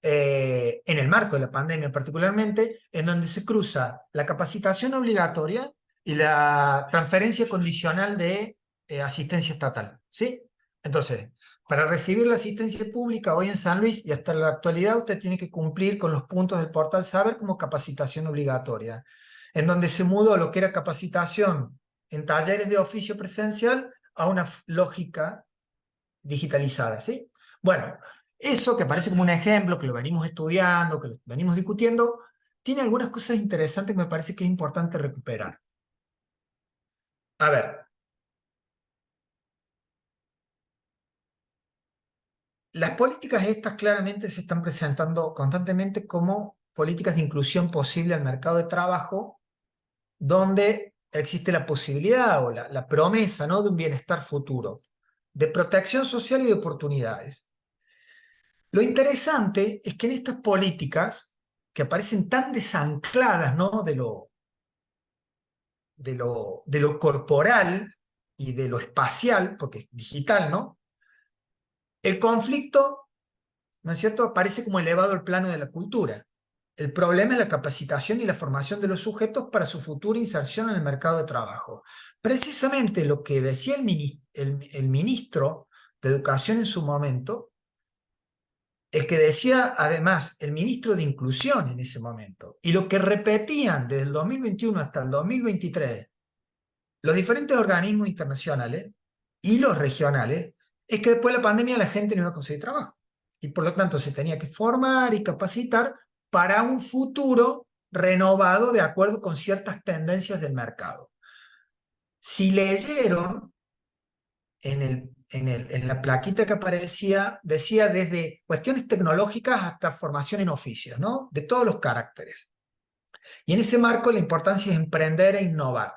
en el marco de la pandemia particularmente, en donde se cruza la capacitación obligatoria y la transferencia condicional de asistencia estatal, ¿sí? Entonces, para recibir la asistencia pública hoy en San Luis y hasta la actualidad, usted tiene que cumplir con los puntos del portal Saber como capacitación obligatoria, en donde se mudó lo que era capacitación en talleres de oficio presencial a una lógica digitalizada, ¿sí? Bueno, eso que parece como un ejemplo, que lo venimos estudiando, que lo venimos discutiendo, tiene algunas cosas interesantes que me parece que es importante recuperar. A ver, las políticas estas claramente se están presentando constantemente como políticas de inclusión posible al mercado de trabajo, donde existe la posibilidad o la promesa, ¿no?, de un bienestar futuro, de protección social y de oportunidades. Lo interesante es que en estas políticas, que aparecen tan desancladas, ¿no?, de lo corporal y de lo espacial, porque es digital, ¿no?, el conflicto, ¿no es cierto?, aparece como elevado al plano de la cultura. El problema es la capacitación y la formación de los sujetos para su futura inserción en el mercado de trabajo. Precisamente lo que decía el ministro de Educación en su momento, el que decía además el ministro de Inclusión en ese momento, y lo que repetían desde el 2021 hasta el 2023 los diferentes organismos internacionales y los regionales, es que después de la pandemia la gente no iba a conseguir trabajo. Y por lo tanto se tenía que formar y capacitar para un futuro renovado de acuerdo con ciertas tendencias del mercado. Si leyeron en la plaquita que aparecía, decía desde cuestiones tecnológicas hasta formación en oficios, ¿no?, de todos los caracteres. Y en ese marco la importancia es emprender e innovar.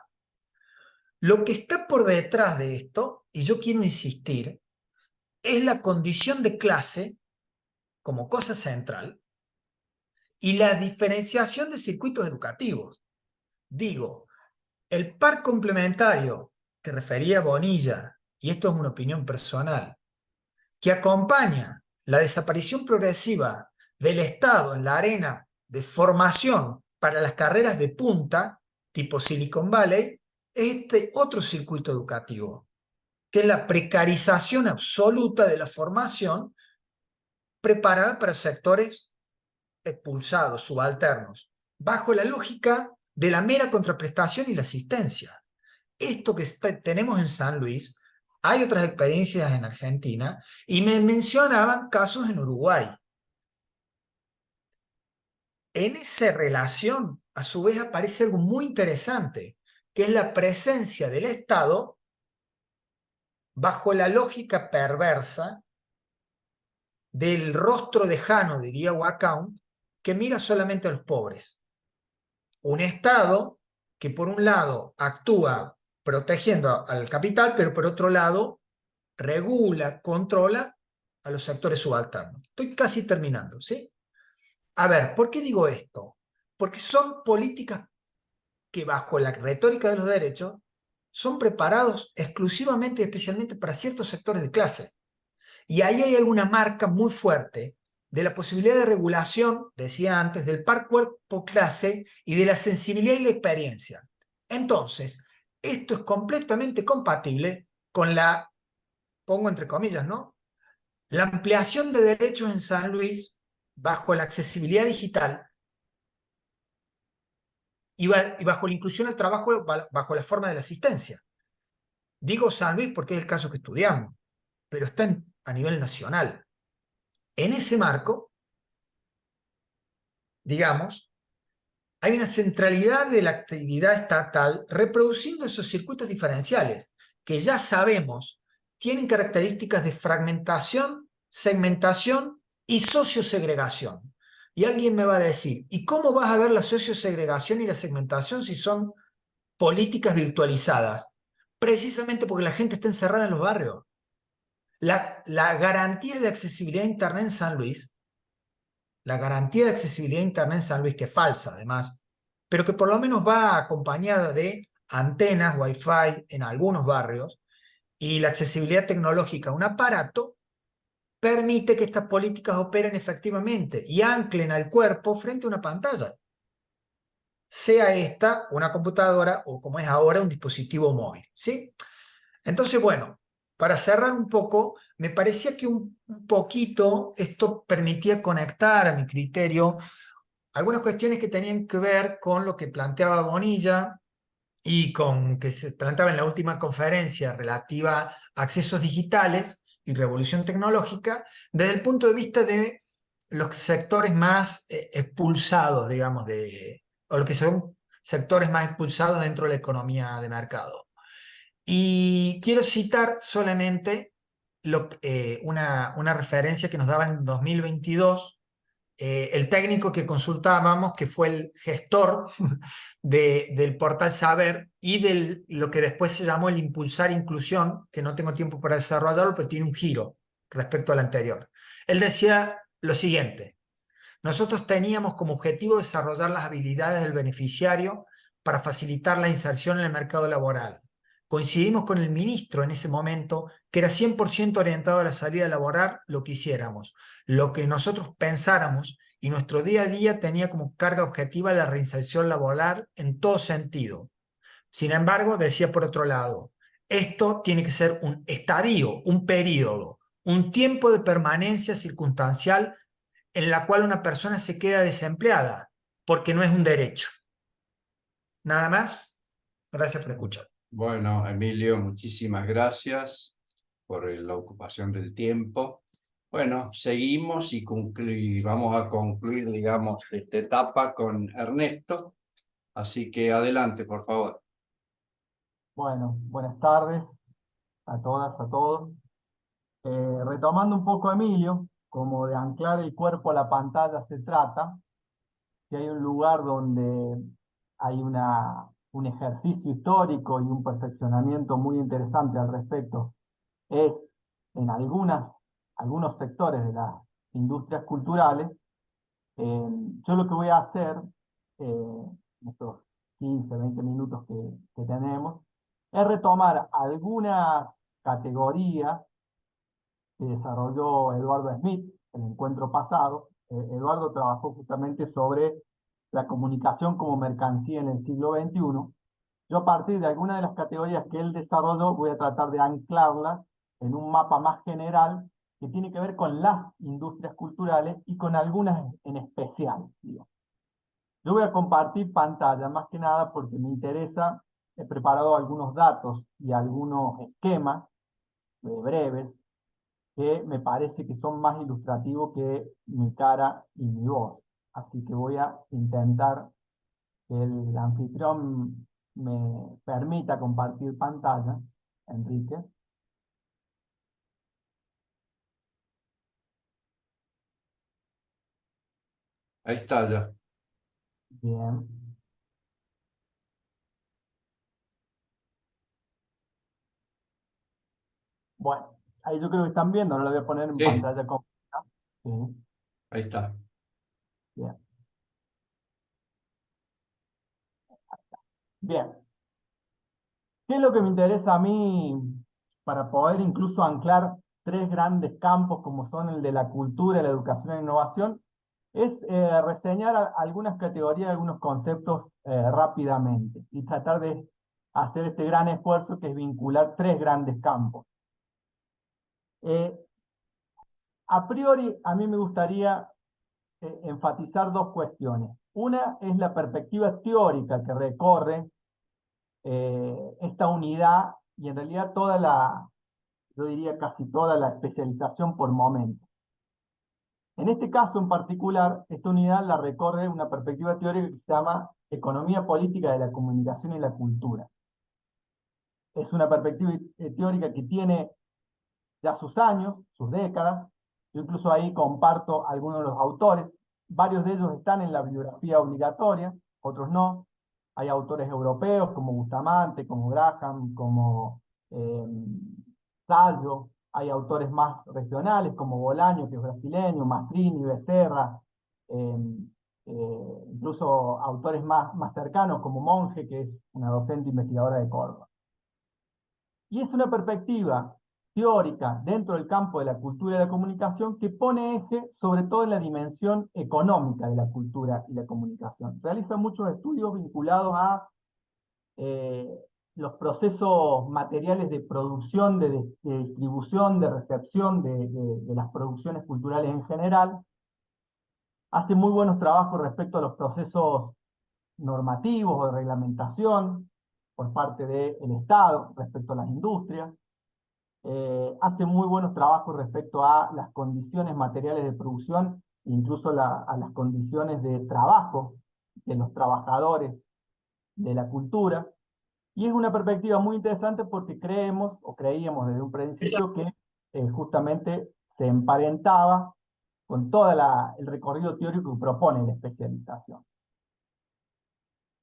Lo que está por detrás de esto, y yo quiero insistir, es la condición de clase como cosa central y la diferenciación de circuitos educativos. Digo, el par complementario que refería Bonilla, y esto es una opinión personal, que acompaña la desaparición progresiva del Estado en la arena de formación para las carreras de punta, tipo Silicon Valley, es este otro circuito educativo, que es la precarización absoluta de la formación preparada para sectores expulsados, subalternos, bajo la lógica de la mera contraprestación y la asistencia. Esto que tenemos en San Luis, hay otras experiencias en Argentina, y me mencionaban casos en Uruguay. En esa relación, a su vez, aparece algo muy interesante, que es la presencia del Estado bajo la lógica perversa del rostro lejano, diría Wacom, que mira solamente a los pobres. Un Estado que por un lado actúa protegiendo al capital, pero por otro lado regula, controla a los sectores subalternos. Estoy casi terminando, ¿sí? A ver, ¿por qué digo esto? Porque son políticas que bajo la retórica de los derechos son preparados exclusivamente y especialmente para ciertos sectores de clase. Y ahí hay alguna marca muy fuerte de la posibilidad de regulación, decía antes, del par cuerpo-clase y de la sensibilidad y la experiencia. Entonces, esto es completamente compatible con la, pongo entre comillas, ¿no?, la ampliación de derechos en San Luis bajo la accesibilidad digital y bajo la inclusión al trabajo bajo la forma de la asistencia. Digo San Luis porque es el caso que estudiamos, pero está a nivel nacional. En ese marco, digamos, hay una centralidad de la actividad estatal reproduciendo esos circuitos diferenciales que ya sabemos tienen características de fragmentación, segmentación y sociosegregación. Y alguien me va a decir, ¿y cómo vas a ver la sociosegregación y la segmentación si son políticas virtualizadas? Precisamente porque la gente está encerrada en los barrios. La garantía de accesibilidad a Internet en San Luis, la garantía de accesibilidad a Internet en San Luis, que es falsa además, pero que por lo menos va acompañada de antenas Wi-Fi en algunos barrios, y la accesibilidad tecnológica a un aparato, permite que estas políticas operen efectivamente y anclen al cuerpo frente a una pantalla. Sea esta una computadora o, como es ahora, un dispositivo móvil, ¿sí? Entonces, bueno, para cerrar un poco, me parecía que un poquito esto permitía conectar a mi criterio algunas cuestiones que tenían que ver con lo que planteaba Bonilla y con que se planteaba en la última conferencia relativa a accesos digitales y revolución tecnológica, desde el punto de vista de los sectores más expulsados, digamos, o los que son sectores más expulsados dentro de la economía de mercado. Y quiero citar solamente una referencia que nos daba en 2022 el técnico que consultábamos, que fue el gestor del portal Saber y de lo que después se llamó el Impulsar Inclusión, que no tengo tiempo para desarrollarlo, pero tiene un giro respecto al anterior. Él decía lo siguiente: nosotros teníamos como objetivo desarrollar las habilidades del beneficiario para facilitar la inserción en el mercado laboral. Coincidimos con el ministro en ese momento, que era 100% orientado a la salida laboral, lo que hiciéramos, lo que nosotros pensáramos, y nuestro día a día tenía como carga objetiva la reinserción laboral en todo sentido. Sin embargo, decía por otro lado, esto tiene que ser un estadio, un periodo, un tiempo de permanencia circunstancial en la cual una persona se queda desempleada, porque no es un derecho. Nada más. Gracias por escuchar. Bueno, Emilio, muchísimas gracias por la ocupación del tiempo. Bueno, seguimos y vamos a concluir, digamos, esta etapa con Ernesto. Así que adelante, por favor. Bueno, buenas tardes a todas, a todos. Retomando un poco a Emilio, como de anclar el cuerpo a la pantalla se trata, que hay un lugar donde hay un ejercicio histórico y un perfeccionamiento muy interesante al respecto, es en algunos sectores de las industrias culturales, Yo lo que voy a hacer, en estos 15, 20 minutos que tenemos, es retomar algunas categorías que desarrolló Eduardo Smith en el encuentro pasado. Eduardo trabajó justamente sobre la comunicación como mercancía en el siglo XXI. Yo a partir de algunas de las categorías que él desarrolló voy a tratar de anclarlas en un mapa más general que tiene que ver con las industrias culturales y con algunas en especial, digo. Yo voy a compartir pantalla más que nada porque me interesa, he preparado algunos datos y algunos esquemas breves que me parece que son más ilustrativos que mi cara y mi voz. Así que voy a intentar que el anfitrión me permita compartir pantalla, Enrique. Ahí está ya. Bien. Bueno, ahí yo creo que están viendo, no lo voy a poner en Sí, pantalla completa. Sí, ahí está. bien. Bien. ¿Qué es lo que me interesa a mí para poder incluso anclar tres grandes campos como son el de la cultura, la educación y la innovación? Es reseñar algunas categorías, algunos conceptos rápidamente y tratar de hacer este gran esfuerzo que es vincular tres grandes campos. A priori, a mí me gustaría enfatizar dos cuestiones. Una es la perspectiva teórica que recorre esta unidad y en realidad yo diría casi toda la especialización por momento. En este caso en particular, esta unidad la recorre una perspectiva teórica que se llama Economía Política de la Comunicación y la Cultura. Es una perspectiva teórica que tiene ya sus años, sus décadas. Yo incluso ahí comparto algunos de los autores. Varios de ellos están en la bibliografía obligatoria, otros no. Hay autores europeos como Bustamante, como Graham, como Sallo. Hay autores más regionales como Bolaño, que es brasileño, Mastrini, Becerra. Incluso autores más cercanos como Monge, que es una docente investigadora de Córdoba. Y es una perspectiva teórica dentro del campo de la cultura y la comunicación que pone eje sobre todo en la dimensión económica de la cultura y la comunicación. Realiza muchos estudios vinculados a los procesos materiales de producción, de distribución, de recepción de las producciones culturales en general. Hace muy buenos trabajos respecto a los procesos normativos o de reglamentación por parte del Estado respecto a las industrias. Hace muy buenos trabajos respecto a las condiciones materiales de producción, incluso a las condiciones de trabajo de los trabajadores de la cultura. Y es una perspectiva muy interesante porque creemos, o creíamos desde un principio, que justamente se emparentaba con todo el recorrido teórico que propone la especialización.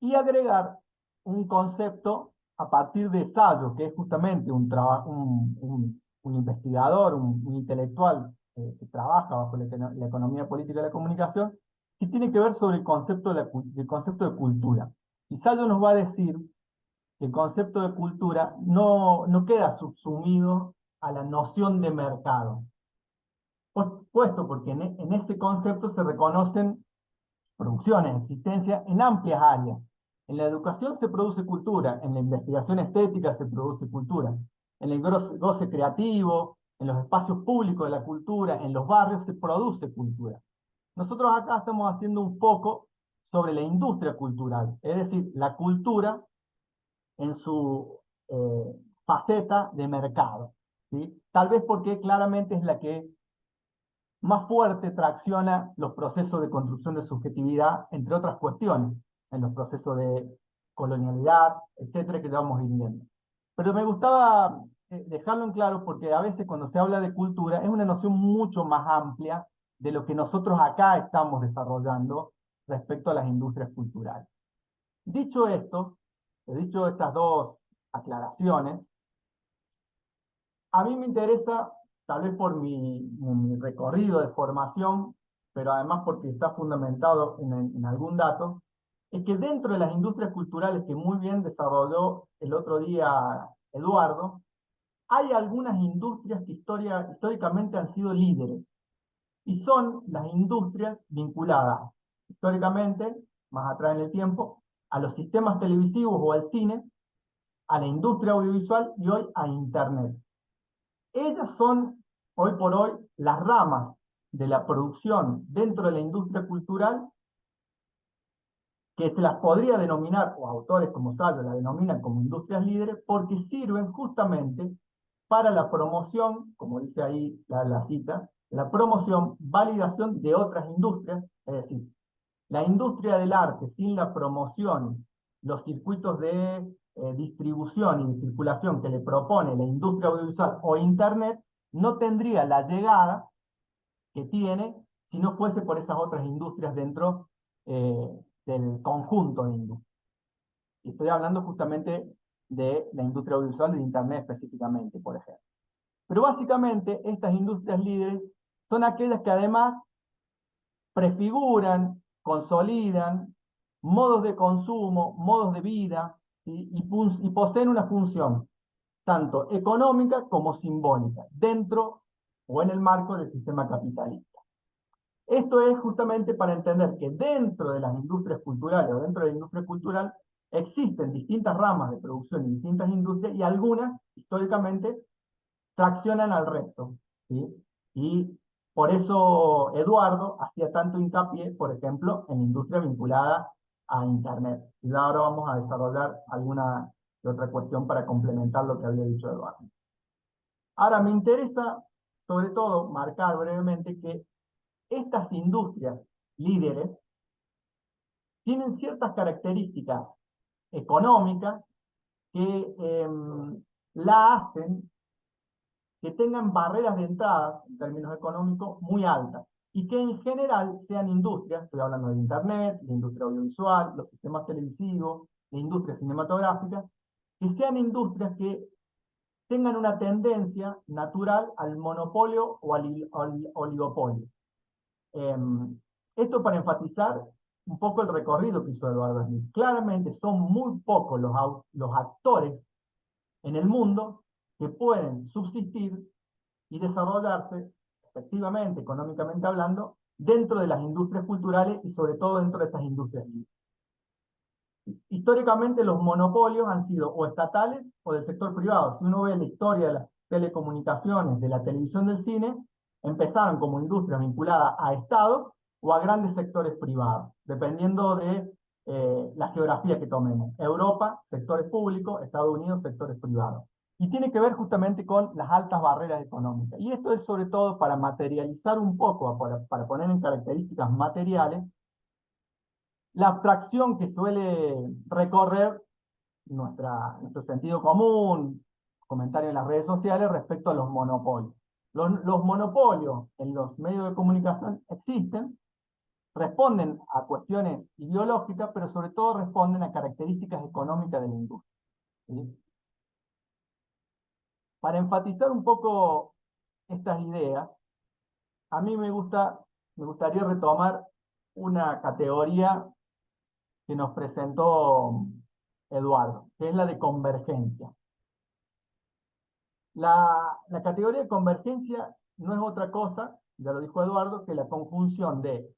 Y agregar un concepto a partir de Sallo, que es justamente un investigador, un intelectual que trabaja bajo la economía política y la comunicación, que tiene que ver sobre el concepto de cultura. Y Sallo nos va a decir que el concepto de cultura no queda subsumido a la noción de mercado, puesto porque en ese concepto se reconocen producciones, existencia en amplias áreas. En la educación se produce cultura, en la investigación estética se produce cultura, en el goce creativo, en los espacios públicos de la cultura, en los barrios se produce cultura. Nosotros acá estamos haciendo un foco sobre la industria cultural, es decir, la cultura en su faceta de mercado, ¿sí? Tal vez porque claramente es la que más fuerte tracciona los procesos de construcción de subjetividad, entre otras cuestiones, en los procesos de colonialidad, etcétera, que ya vamos a ir viendo. Pero me gustaba dejarlo en claro porque a veces cuando se habla de cultura es una noción mucho más amplia de lo que nosotros acá estamos desarrollando respecto a las industrias culturales. Dicho esto, dicho estas dos aclaraciones, a mí me interesa, tal vez por mi recorrido de formación, pero además porque está fundamentado en algún dato, es que dentro de las industrias culturales que muy bien desarrolló el otro día Eduardo, hay algunas industrias que históricamente han sido líderes, y son las industrias vinculadas históricamente, más atrás en el tiempo, a los sistemas televisivos o al cine, a la industria audiovisual y hoy a Internet. Ellas son, hoy por hoy, las ramas de la producción dentro de la industria cultural que se las podría denominar, o autores como Sallo la denominan como industrias líderes, porque sirven justamente para la promoción, como dice ahí la cita, la promoción, validación de otras industrias, es decir, la industria del arte sin la promoción, los circuitos de distribución y de circulación que le propone la industria audiovisual o Internet, no tendría la llegada que tiene si no fuese por esas otras industrias dentro del conjunto de industrias. Y estoy hablando justamente de la industria audiovisual y de Internet específicamente, por ejemplo. Pero básicamente estas industrias líderes son aquellas que además prefiguran, consolidan modos de consumo, modos de vida, y poseen una función tanto económica como simbólica dentro o en el marco del sistema capitalista. Esto es justamente para entender que dentro de las industrias culturales o dentro de la industria cultural existen distintas ramas de producción y distintas industrias y algunas históricamente traccionan al resto, ¿sí? Y por eso Eduardo hacía tanto hincapié, por ejemplo, en industria vinculada a Internet. Y ahora vamos a desarrollar alguna otra cuestión para complementar lo que había dicho Eduardo. Ahora me interesa, sobre todo, marcar brevemente que estas industrias líderes tienen ciertas características económicas que la hacen que tengan barreras de entrada, en términos económicos, muy altas, y que en general sean industrias, estoy hablando de Internet, la industria audiovisual, los sistemas televisivos, la industria cinematográfica, que sean industrias que tengan una tendencia natural al monopolio o al oligopolio. Esto para enfatizar un poco el recorrido que hizo Eduardo Smith. Claramente son muy pocos los actores en el mundo que pueden subsistir y desarrollarse efectivamente, económicamente hablando, dentro de las industrias culturales y sobre todo dentro de estas industrias libres. Históricamente los monopolios han sido o estatales o del sector privado. Si uno ve la historia de las telecomunicaciones, de la televisión, del cine, empezaron como industrias vinculadas a estados o a grandes sectores privados, dependiendo de la geografía que tomemos. Europa, sectores públicos; Estados Unidos, sectores privados. Y tiene que ver justamente con las altas barreras económicas. Y esto es sobre todo para materializar un poco, para poner en características materiales, la abstracción que suele recorrer nuestro sentido común, comentarios en las redes sociales respecto a los monopolios. Los monopolios en los medios de comunicación existen, responden a cuestiones ideológicas, pero sobre todo responden a características económicas de la industria, ¿sí? Para enfatizar un poco estas ideas, a mí me gustaría retomar una categoría que nos presentó Eduardo, que es la de convergencia. La categoría de convergencia no es otra cosa, ya lo dijo Eduardo, que la conjunción de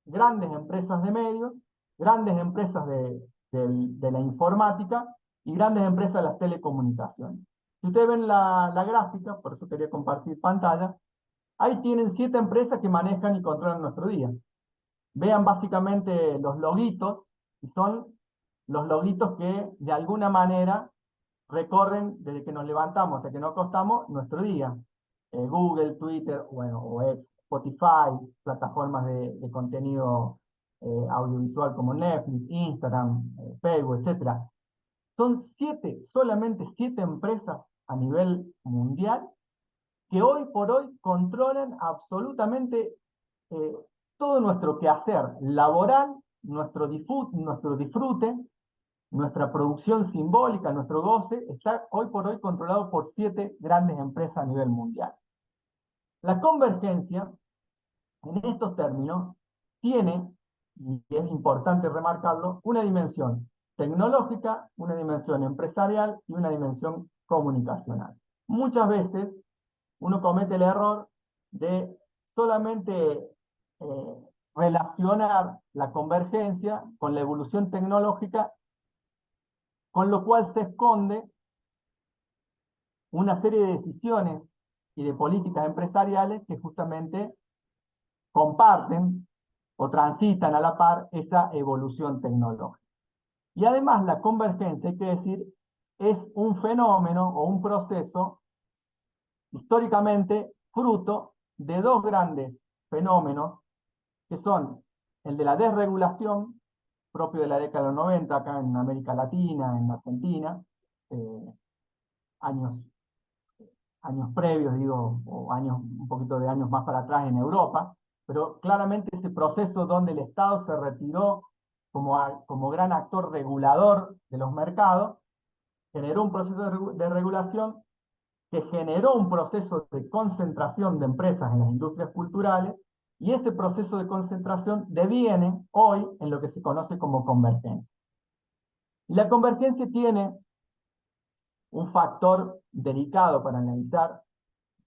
grandes empresas de medios, grandes empresas de la informática y grandes empresas de las telecomunicaciones. Si ustedes ven la gráfica, por eso quería compartir pantalla, ahí tienen 7 empresas que manejan y controlan nuestro día. Vean básicamente los loguitos, y son los loguitos que de alguna manera recorren desde que nos levantamos hasta que nos acostamos nuestro día. Google, Twitter, bueno, o Spotify, plataformas de contenido audiovisual como Netflix, Instagram, Facebook, etc. Son solamente 7 empresas a nivel mundial que hoy por hoy controlan absolutamente todo nuestro quehacer laboral, nuestro disfrute, nuestra producción simbólica, nuestro goce, está hoy por hoy controlado por 7 grandes empresas a nivel mundial. La convergencia en estos términos, tiene, y es importante remarcarlo, una dimensión tecnológica, una dimensión empresarial y una dimensión comunicacional. Muchas veces uno comete el error de solamente relacionar la convergencia con la evolución tecnológica, con lo cual se esconde una serie de decisiones y de políticas empresariales que justamente comparten o transitan a la par esa evolución tecnológica. Y además la convergencia, hay que decir, es un fenómeno o un proceso históricamente fruto de dos grandes fenómenos, que son el de la desregulación, propio de la década de los 90, acá en América Latina, en Argentina, años previos, digo, o un poquito de años más para atrás en Europa, pero claramente ese proceso donde el Estado se retiró como gran actor regulador de los mercados, generó un proceso de regulación que generó un proceso de concentración de empresas en las industrias culturales, y ese proceso de concentración deviene hoy en lo que se conoce como convergencia. Y la convergencia tiene un factor delicado para analizar,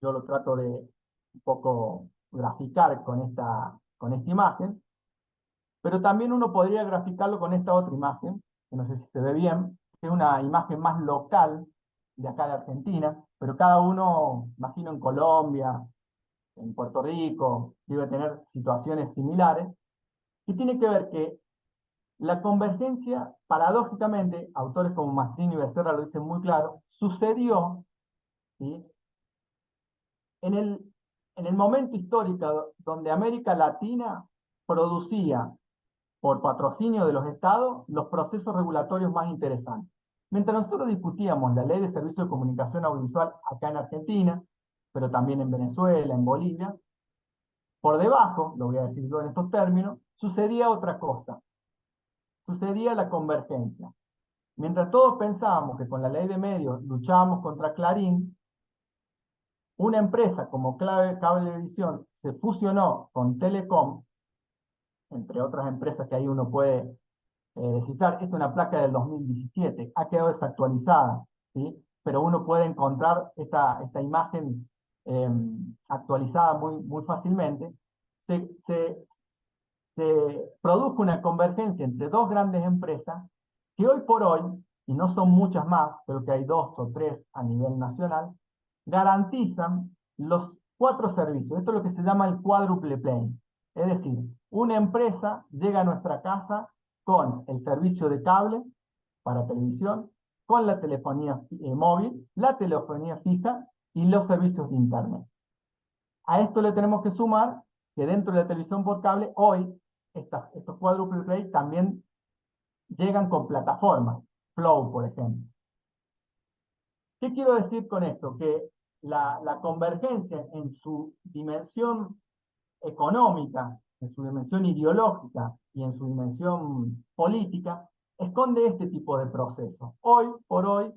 yo lo trato de un poco graficar con esta imagen, pero también uno podría graficarlo con esta otra imagen, que no sé si se ve bien, que es una imagen más local de acá de Argentina, pero cada uno, imagino en Colombia, en Puerto Rico, debe tener situaciones similares, y tiene que ver que la convergencia, paradójicamente, autores como Mastrini y Becerra lo dicen muy claro, sucedió, ¿sí?, en el momento histórico donde América Latina producía, por patrocinio de los estados, los procesos regulatorios más interesantes. Mientras nosotros discutíamos la ley de servicios de comunicación audiovisual acá en Argentina, pero también en Venezuela, en Bolivia, por debajo, lo voy a decir yo en estos términos, sucedía otra cosa. Sucedía la convergencia. Mientras todos pensábamos que con la ley de medios luchábamos contra Clarín, una empresa como Cablevisión se fusionó con Telecom, entre otras empresas que ahí uno puede citar. Esta es una placa del 2017, ha quedado desactualizada, ¿sí? Pero uno puede encontrar esta imagen actualizada muy fácilmente. Se produjo una convergencia entre dos grandes empresas que hoy por hoy, y no son muchas más, pero que hay 2 o 3 a nivel nacional, garantizan los 4 servicios. Esto es lo que se llama el cuádruple play. Es decir, una empresa llega a nuestra casa con el servicio de cable para televisión, con la telefonía móvil, la telefonía fija y los servicios de internet. A esto le tenemos que sumar que dentro de la televisión por cable, hoy, estos cuádruple play también llegan con plataformas, Flow, por ejemplo. ¿Qué quiero decir con esto? Que la convergencia en su dimensión económica, en su dimensión ideológica y en su dimensión política, esconde este tipo de procesos. Hoy por hoy,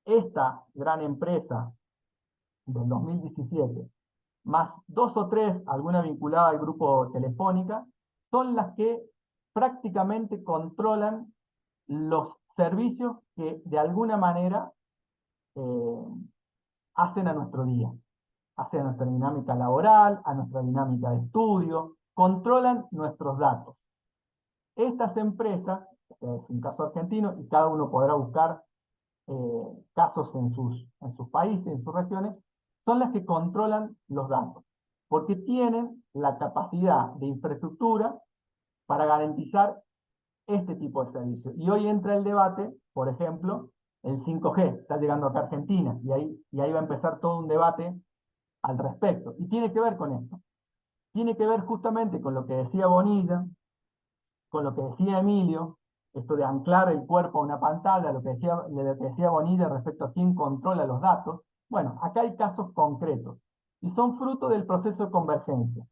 esta gran empresa del 2017, más 2 o 3, alguna vinculada al grupo Telefónica, son las que prácticamente controlan los servicios que de alguna manera hacen a nuestro día, hacen a nuestra dinámica laboral, a nuestra dinámica de estudio, controlan nuestros datos. Estas empresas, es un caso argentino, y cada uno podrá buscar casos en sus países, en sus regiones, son las que controlan los datos, porque tienen la capacidad de infraestructura para garantizar este tipo de servicios. Y hoy entra el debate, por ejemplo, el 5G, está llegando acá a Argentina, y ahí va a empezar todo un debate al respecto. Y tiene que ver con esto. Tiene que ver justamente con lo que decía Bonilla, con lo que decía Emilio, esto de anclar el cuerpo a una pantalla, lo que decía Bonilla respecto a quién controla los datos. Bueno, acá hay casos concretos, y son fruto del proceso de convergencia.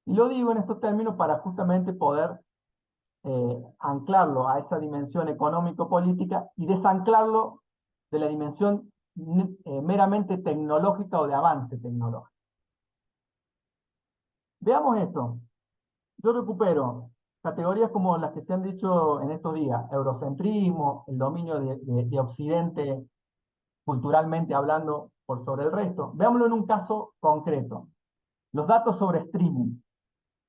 Y lo digo en estos términos para justamente poder anclarlo a esa dimensión económico-política y desanclarlo de la dimensión meramente tecnológica o de avance tecnológico. Veamos esto. Yo recupero categorías como las que se han dicho en estos días: eurocentrismo, el dominio de Occidente culturalmente hablando por sobre el resto. Veámoslo en un caso concreto. Los datos sobre streaming.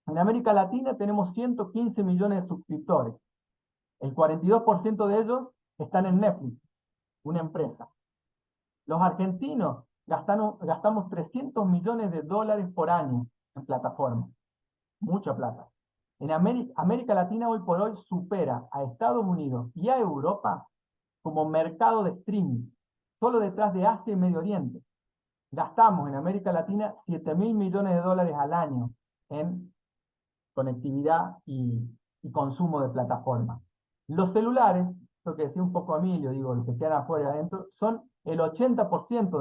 En América Latina tenemos 115 millones de suscriptores. El 42% de ellos están en Netflix, una empresa. Los argentinos gastamos 300 millones de dólares por año en plataformas. Mucha plata. En América Latina hoy por hoy supera a Estados Unidos y a Europa como mercado de streaming, solo detrás de Asia y Medio Oriente. Gastamos en América Latina 7.000 millones de dólares al año en conectividad y consumo de plataformas. Los celulares, lo que decía un poco Emilio, digo, los que quedan afuera y adentro, son el 80%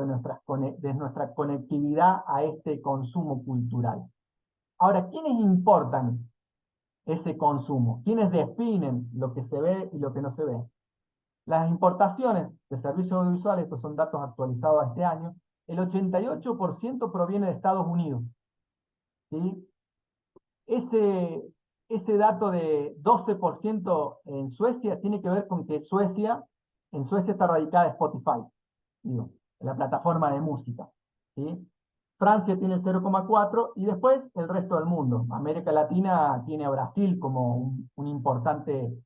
de nuestra conectividad a este consumo cultural. Ahora, ¿quiénes importan ese consumo? ¿Quiénes definen lo que se ve y lo que no se ve? Las importaciones de servicios audiovisuales, estos son datos actualizados a este año, el 88% proviene de Estados Unidos. ¿Sí? Ese dato de 12% en Suecia tiene que ver con que en Suecia está radicada Spotify, digo, la plataforma de música. ¿Sí? Francia tiene el 0,4 y después el resto del mundo. América Latina tiene a Brasil como un importante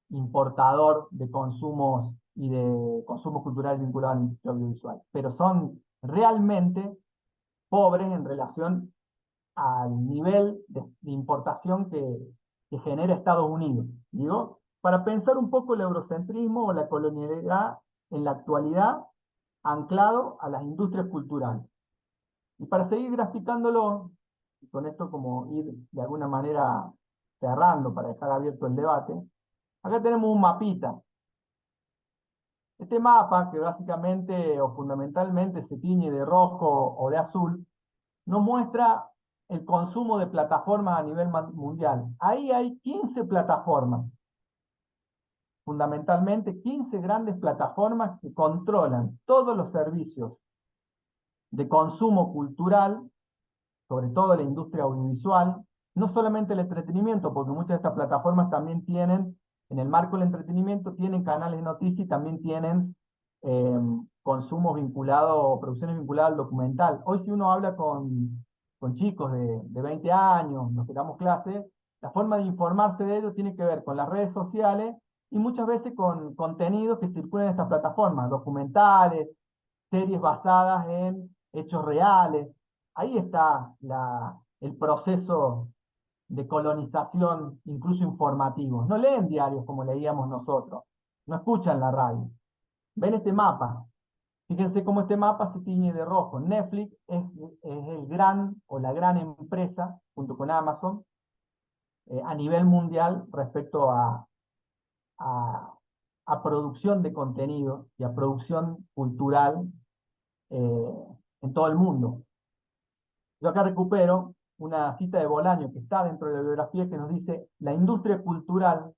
importador de consumos y de consumos culturales vinculados a la industria audiovisual, pero son realmente pobres en relación al nivel de importación que genera Estados Unidos. Digo, para pensar un poco el eurocentrismo o la colonialidad en la actualidad anclado a las industrias culturales. Y para seguir graficándolo, y con esto como ir de alguna manera cerrando para dejar abierto el debate, acá tenemos un mapita. Este mapa, que básicamente o fundamentalmente se tiñe de rojo o de azul, nos muestra el consumo de plataformas a nivel mundial. Ahí hay 15 plataformas, fundamentalmente 15 grandes plataformas que controlan todos los servicios de consumo cultural, sobre todo la industria audiovisual, no solamente el entretenimiento, porque muchas de estas plataformas también tienen, en el marco del entretenimiento, tienen canales de noticias y también tienen consumos vinculados, producciones vinculadas al documental. Hoy si uno habla con chicos de 20 años, nos que damos clase, la forma de informarse de ellos tiene que ver con las redes sociales y muchas veces con contenidos que circulan en estas plataformas, documentales, series basadas en hechos reales. Ahí está el proceso de colonización, incluso informativo. No leen diarios como leíamos nosotros, no escuchan la radio. Ven este mapa. Fíjense cómo este mapa se tiñe de rojo. Netflix es el gran o la gran empresa, junto con Amazon, a nivel mundial respecto a producción de contenido y a producción cultural en todo el mundo. Yo acá recupero una cita de Bolaño que está dentro de la biografía que nos dice: la industria cultural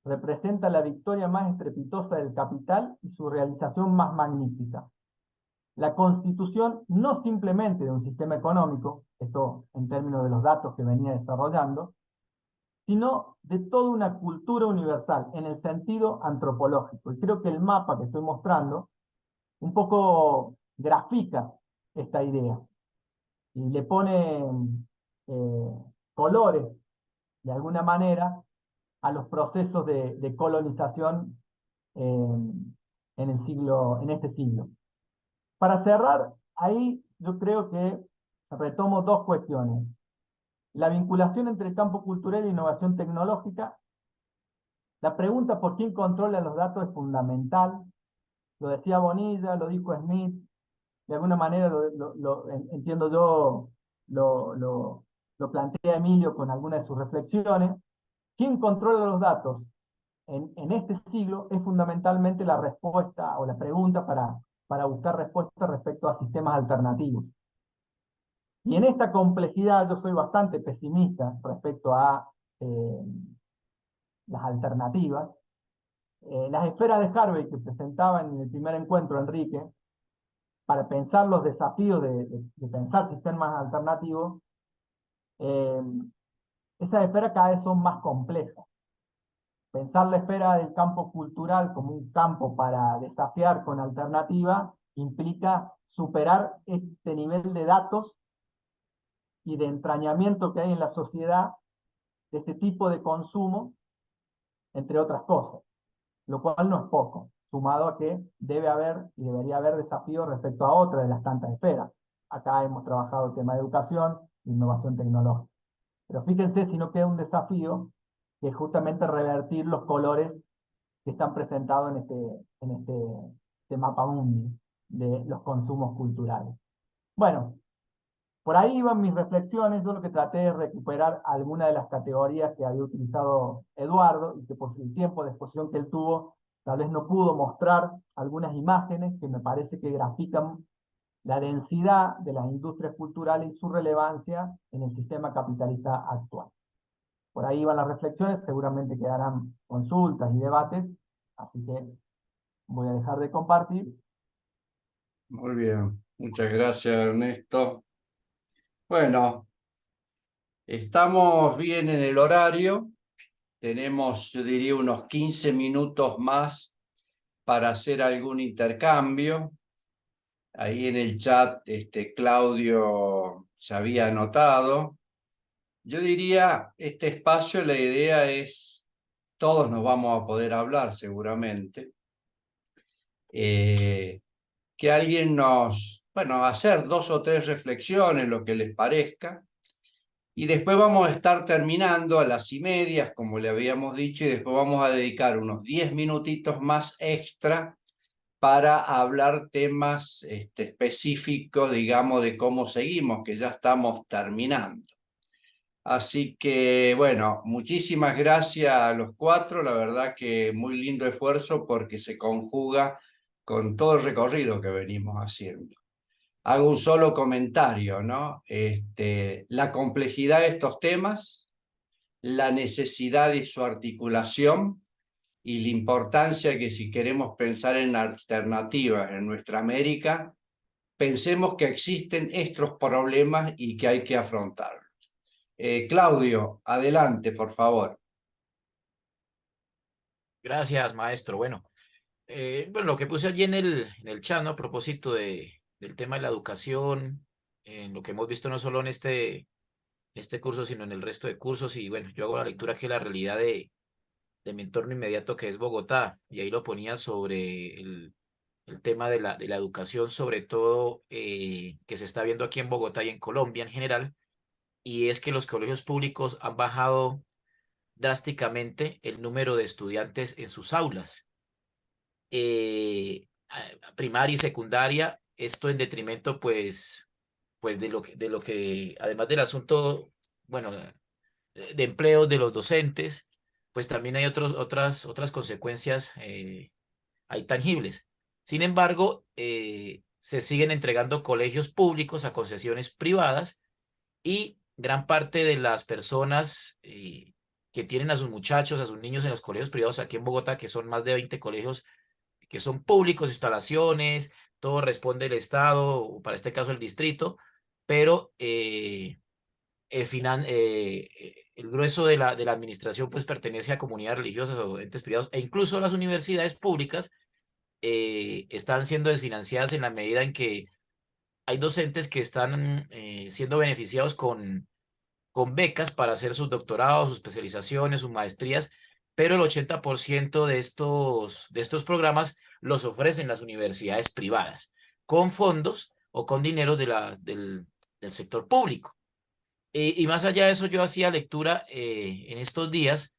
representa la victoria más estrepitosa del capital y su realización más magnífica. La constitución no simplemente de un sistema económico, esto en términos de los datos que venía desarrollando, sino de toda una cultura universal en el sentido antropológico. Y creo que el mapa que estoy mostrando un poco grafica esta idea y le pone colores, de alguna manera, a los procesos de colonización en este siglo. Para cerrar, ahí yo creo que retomo dos cuestiones. La vinculación entre el campo cultural e innovación tecnológica. La pregunta por quién controla los datos es fundamental. Lo decía Bonilla, lo dijo Smith, de alguna manera entiendo yo, lo plantea Emilio con algunas de sus reflexiones. ¿Quién controla los datos? En este siglo es fundamentalmente la respuesta o la pregunta para buscar respuestas respecto a sistemas alternativos. Y en esta complejidad yo soy bastante pesimista respecto a las alternativas. Las esferas de Harvey que presentaba en el primer encuentro Enrique, para pensar los desafíos de pensar sistemas alternativos, eh, esas esferas cada vez son más complejas. Pensar la esfera del campo cultural como un campo para desafiar con alternativa implica superar este nivel de datos y de entrañamiento que hay en la sociedad de este tipo de consumo, entre otras cosas, lo cual no es poco, sumado a que debe haber y debería haber desafíos respecto a otra de las tantas esferas. Acá hemos trabajado el tema de educación, innovación tecnológica. Pero fíjense si no queda un desafío, que es justamente revertir los colores que están presentados este mapa mundi de los consumos culturales. Bueno, por ahí iban mis reflexiones. Yo lo que traté es recuperar algunas de las categorías que había utilizado Eduardo y que por el tiempo de exposición que él tuvo, tal vez no pudo mostrar algunas imágenes que me parece que grafican la densidad de las industrias culturales y su relevancia en el sistema capitalista actual. Por ahí van las reflexiones, seguramente quedarán consultas y debates, así que voy a dejar de compartir. Muy bien, muchas gracias, Ernesto. Bueno, estamos bien en el horario. Tenemos, yo diría, unos 15 minutos más para hacer algún intercambio. Ahí en el chat, Claudio se había anotado. Yo diría, este espacio, la idea es, todos nos vamos a poder hablar seguramente. Que alguien hacer 2 o 3 reflexiones, lo que les parezca. Y después vamos a estar terminando a las 1:30, como le habíamos dicho, y después vamos a dedicar unos 10 minutitos más extra para hablar temas específicos, digamos, de cómo seguimos, que ya estamos terminando. Así que, bueno, muchísimas gracias a los 4, la verdad que muy lindo esfuerzo porque se conjuga con todo el recorrido que venimos haciendo. Hago un solo comentario, ¿no? La complejidad de estos temas, la necesidad de su articulación y la importancia que si queremos pensar en alternativas en nuestra América, pensemos que existen estos problemas y que hay que afrontarlos. Claudio, adelante, por favor. Gracias, maestro. Bueno, lo que puse allí en el chat, ¿no? A propósito del tema de la educación, en lo que hemos visto no solo en este curso, sino en el resto de cursos. Y bueno, yo hago la lectura aquí de la realidad de mi entorno inmediato, que es Bogotá, y ahí lo ponía sobre el tema de la educación, sobre todo que se está viendo aquí en Bogotá y en Colombia en general, y es que los colegios públicos han bajado drásticamente el número de estudiantes en sus aulas, primaria y secundaria, esto en detrimento pues de lo que, además del asunto, bueno, de empleo de los docentes, pues también hay otras consecuencias hay tangibles. Sin embargo, se siguen entregando colegios públicos a concesiones privadas, y gran parte de las personas que tienen a sus muchachos, a sus niños en los colegios privados aquí en Bogotá, que son más de 20 colegios que son públicos, instalaciones, todo responde el Estado, o para este caso el distrito, pero el grueso de la administración pues pertenece a comunidades religiosas o entes privados, e incluso las universidades públicas están siendo desfinanciadas en la medida en que hay docentes que están siendo beneficiados con becas para hacer sus doctorados, sus especializaciones, sus maestrías, pero el 80% de estos programas los ofrecen las universidades privadas, con fondos o con dinero del sector público. Y más allá de eso, yo hacía lectura en estos días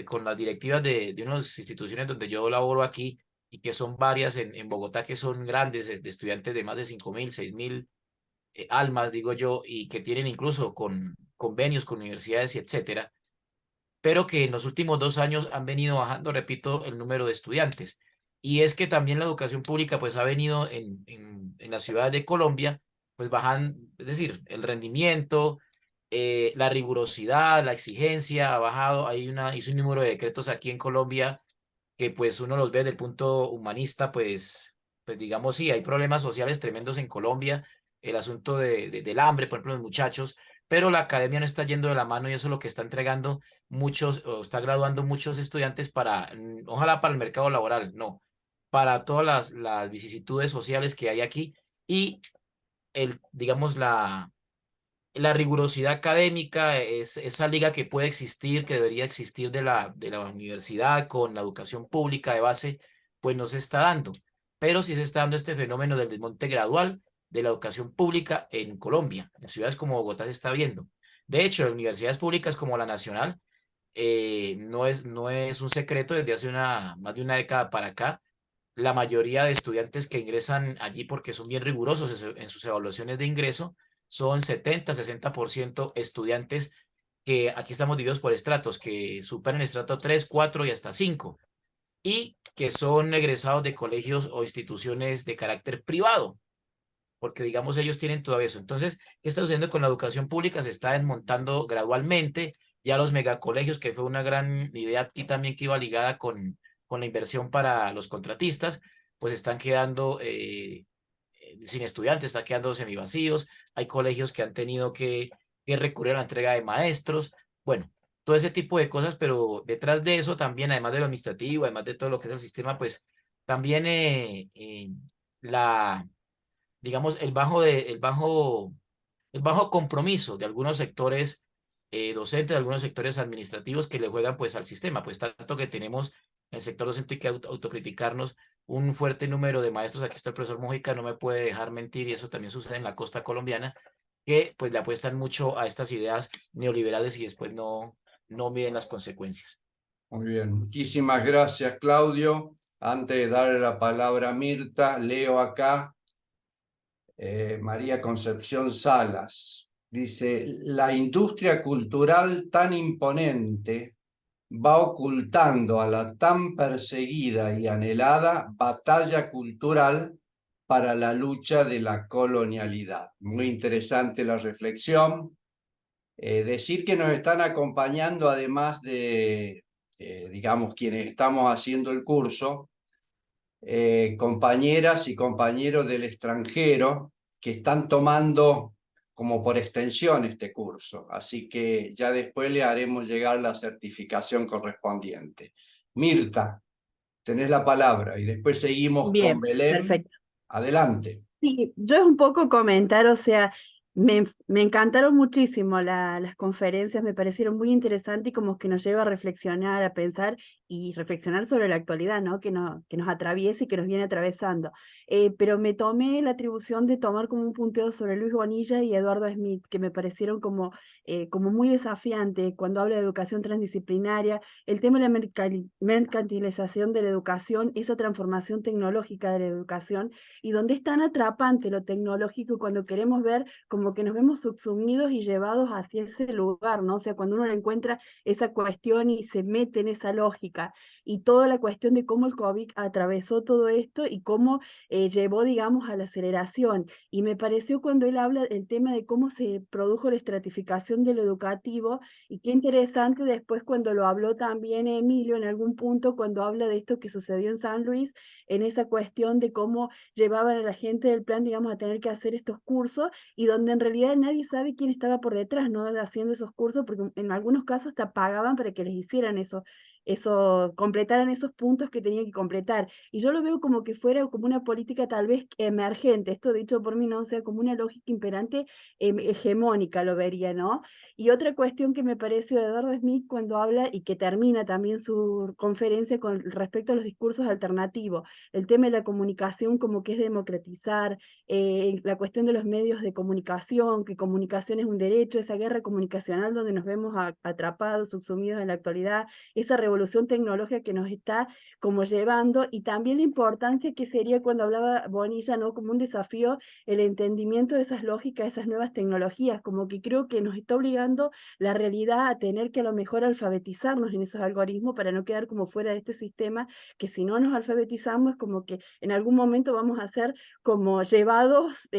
con las directivas de unas instituciones donde yo laboro aquí, y que son varias en Bogotá, que son grandes, de estudiantes de más de 5.000, 6.000 almas, digo yo, y que tienen incluso convenios con universidades y etcétera, pero que en los últimos 2 años han venido bajando, repito, el número de estudiantes. Y es que también la educación pública pues ha venido en las ciudades de Colombia, pues bajan, es decir, el rendimiento, la rigurosidad, la exigencia ha bajado. Hizo un número de decretos aquí en Colombia que pues uno los ve desde el punto humanista, pues digamos, sí, hay problemas sociales tremendos en Colombia, el asunto del hambre, por ejemplo, los muchachos, pero la academia no está yendo de la mano y eso es lo que está entregando muchos, o está graduando muchos estudiantes para, ojalá para el mercado laboral, no, para todas las vicisitudes sociales que hay aquí y digamos, la rigurosidad académica, es esa liga que puede existir, que debería existir de la universidad con la educación pública de base, pues no se está dando. Pero sí se está dando este fenómeno del desmonte gradual de la educación pública en Colombia. En ciudades como Bogotá se está viendo. De hecho, en universidades públicas como la Nacional, no es un secreto desde hace más de una década para acá. La mayoría de estudiantes que ingresan allí porque son bien rigurosos en sus evaluaciones de ingreso son 70-60% estudiantes que aquí estamos divididos por estratos, que superan el estrato 3, 4 y hasta 5 y que son egresados de colegios o instituciones de carácter privado, porque digamos ellos tienen todo eso. Entonces, ¿qué está sucediendo con la educación pública? Se está desmontando gradualmente, ya los megacolegios, que fue una gran idea aquí también que iba ligada con la inversión para los contratistas, pues están quedando sin estudiantes, están quedando semivacíos, hay colegios que han tenido que recurrir a la entrega de maestros, bueno, todo ese tipo de cosas, pero detrás de eso también, además de lo administrativo, además de todo lo que es el sistema, pues también la digamos, el bajo compromiso de algunos sectores docentes, de algunos sectores administrativos que le juegan pues al sistema, pues tanto que tenemos en el sector docente que autocriticarnos un fuerte número de maestros, aquí está el profesor Mojica, no me puede dejar mentir, y eso también sucede en la costa colombiana, que pues le apuestan mucho a estas ideas neoliberales y después no miden las consecuencias. Muy bien, muchísimas gracias, Claudio. Antes de darle la palabra a Mirta, leo acá María Concepción Salas. Dice, la industria cultural tan imponente va ocultando a la tan perseguida y anhelada batalla cultural para la lucha de la colonialidad. Muy interesante la reflexión. Decir que nos están acompañando, además de, digamos, quienes estamos haciendo el curso, compañeras y compañeros del extranjero que están tomando como por extensión este curso. Así que ya después le haremos llegar la certificación correspondiente. Mirta, tenés la palabra y después seguimos con Bien, Belén. perfecto. Adelante. Sí, yo es un poco comentar, o sea, me encantaron muchísimo las conferencias, me parecieron muy interesantes y como que nos lleva a reflexionar, a pensar y reflexionar sobre la actualidad, ¿no? Que nos atraviesa y que nos viene atravesando. Pero me tomé la atribución de tomar como un punteo sobre Luis Bonilla y Eduardo Smith, que me parecieron como muy desafiantes cuando habla de educación transdisciplinaria, el tema de la mercantilización de la educación, esa transformación tecnológica de la educación, y donde es tan atrapante lo tecnológico cuando queremos ver como que nos vemos subsumidos y llevados hacia ese lugar, ¿no? O sea, cuando uno le encuentra esa cuestión y se mete en esa lógica, y toda la cuestión de cómo el COVID atravesó todo esto y cómo llevó, digamos, a la aceleración. Y me pareció cuando él habla el tema de cómo se produjo la estratificación de lo educativo, y qué interesante después cuando lo habló también Emilio en algún punto, cuando habla de esto que sucedió en San Luis, en esa cuestión de cómo llevaban a la gente del plan, digamos, a tener que hacer estos cursos, y donde en realidad nadie sabe quién estaba por detrás, ¿no? Haciendo esos cursos, porque en algunos casos hasta pagaban para que les hicieran completaran esos puntos que tenían que completar. Y yo lo veo como que fuera como una política tal vez emergente, esto dicho por mí, ¿no? O sea, como una lógica imperante hegemónica lo vería, ¿no? Y otra cuestión que me pareció de Eduardo Smith cuando habla y que termina también su conferencia con respecto a los discursos alternativos, el tema de la comunicación como que es democratizar, la cuestión de los medios de comunicación, que comunicación es un derecho, esa guerra comunicacional donde nos vemos atrapados, subsumidos en la actualidad, esa revolución tecnológica que nos está como llevando, y también la importancia que sería cuando hablaba Bonilla, ¿no? Como un desafío el entendimiento de esas lógicas, esas nuevas tecnologías, como que creo que nos está obligando la realidad a tener que a lo mejor alfabetizarnos en esos algoritmos para no quedar como fuera de este sistema, que si no nos alfabetizamos es como que en algún momento vamos a ser como llevados,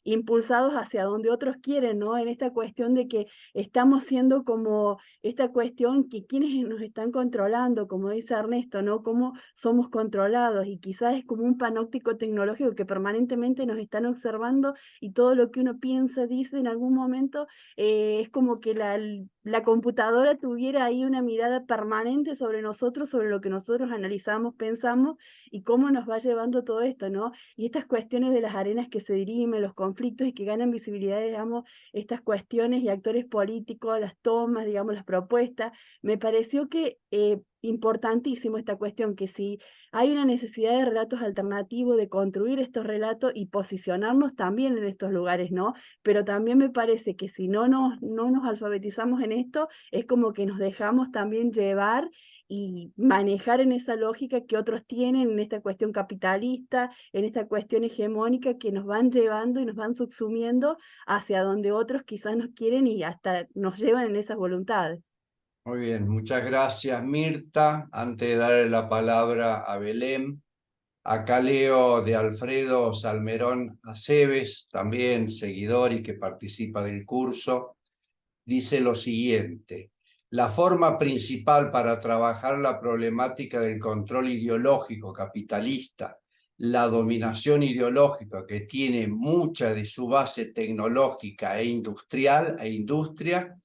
impulsados hacia donde otros quieren, ¿no? En esta cuestión de que estamos siendo como esta cuestión que quienes nos están controlando, como dice Ernesto, ¿no? Cómo somos controlados y quizás es como un panóptico tecnológico que permanentemente nos están observando y todo lo que uno piensa, dice en algún momento, es como que la computadora tuviera ahí una mirada permanente sobre nosotros, sobre lo que nosotros analizamos, pensamos y cómo nos va llevando todo esto, ¿no? Y estas cuestiones de las arenas que se dirimen, los conflictos y que ganan visibilidad, digamos, estas cuestiones y actores políticos, las tomas, digamos, las propuestas, me pareció que importantísimo esta cuestión, que si hay una necesidad de relatos alternativos, de construir estos relatos y posicionarnos también en estos lugares, ¿no? Pero también me parece que si no nos alfabetizamos en esto, es como que nos dejamos también llevar y manejar en esa lógica que otros tienen, en esta cuestión capitalista, en esta cuestión hegemónica que nos van llevando y nos van subsumiendo hacia donde otros quizás nos quieren y hasta nos llevan en esas voluntades. Muy bien, muchas gracias, Mirta. Antes de darle la palabra a Belén, acá leo de Alfredo Salmerón Aceves, también seguidor y que participa del curso. Dice lo siguiente: la forma principal para trabajar la problemática del control ideológico capitalista, la dominación ideológica que tiene mucha de su base tecnológica e industria,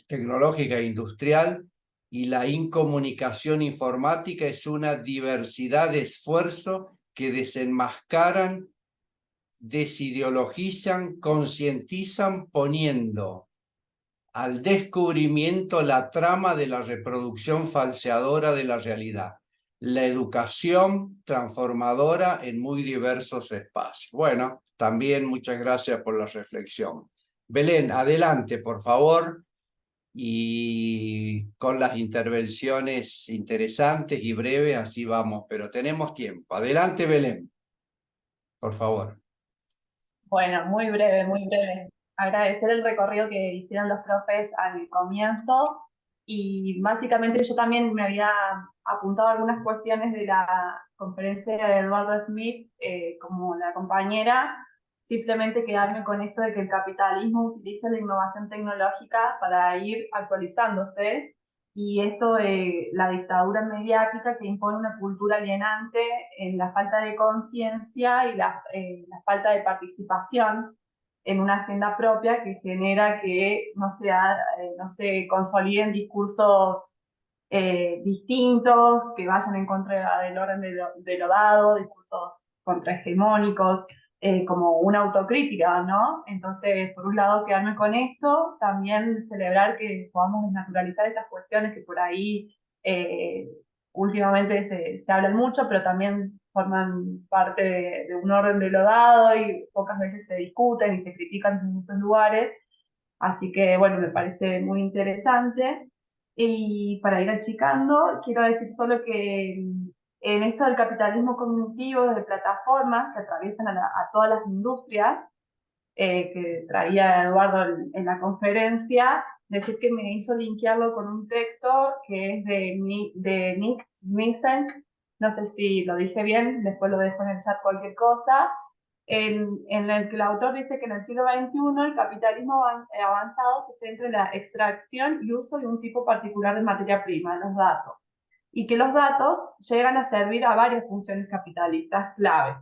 tecnológica e industrial, y la incomunicación informática es una diversidad de esfuerzos que desenmascaran, desideologizan, concientizan, poniendo al descubrimiento la trama de la reproducción falseadora de la realidad, la educación transformadora en muy diversos espacios. Bueno, también muchas gracias por la reflexión. Belén, adelante, por favor, y con las intervenciones interesantes y breves, así vamos, pero tenemos tiempo. Adelante, Belén, por favor. Bueno, muy breve, muy breve. Agradecer el recorrido que hicieron los profes al comienzo y básicamente yo también me había apuntado a algunas cuestiones de la conferencia de Eduardo Smith como la compañera, simplemente quedarme con esto de que el capitalismo utiliza la innovación tecnológica para ir actualizándose y esto de la dictadura mediática que impone una cultura alienante en la falta de conciencia y la falta de participación en una agenda propia que genera que no se consoliden discursos distintos, que vayan en contra del orden de lo dado, discursos contrahegemónicos, como una autocrítica, ¿no? Entonces, por un lado, quedarme con esto, también celebrar que podamos desnaturalizar estas cuestiones que por ahí últimamente se hablan mucho, pero también forman parte de un orden de lo dado y pocas veces se discuten y se critican en muchos lugares. Así que, bueno, me parece muy interesante. Y para ir achicando, quiero decir solo que en esto del capitalismo cognitivo, de plataformas que atraviesan a todas las industrias, que traía Eduardo en la conferencia, decir que me hizo linkearlo con un texto que es de Nick Nissen, no sé si lo dije bien, después lo dejo en el chat cualquier cosa, en el que el autor dice que en el siglo XXI el capitalismo avanzado se centra en la extracción y uso de un tipo particular de materia prima, los datos, y que los datos llegan a servir a varias funciones capitalistas clave,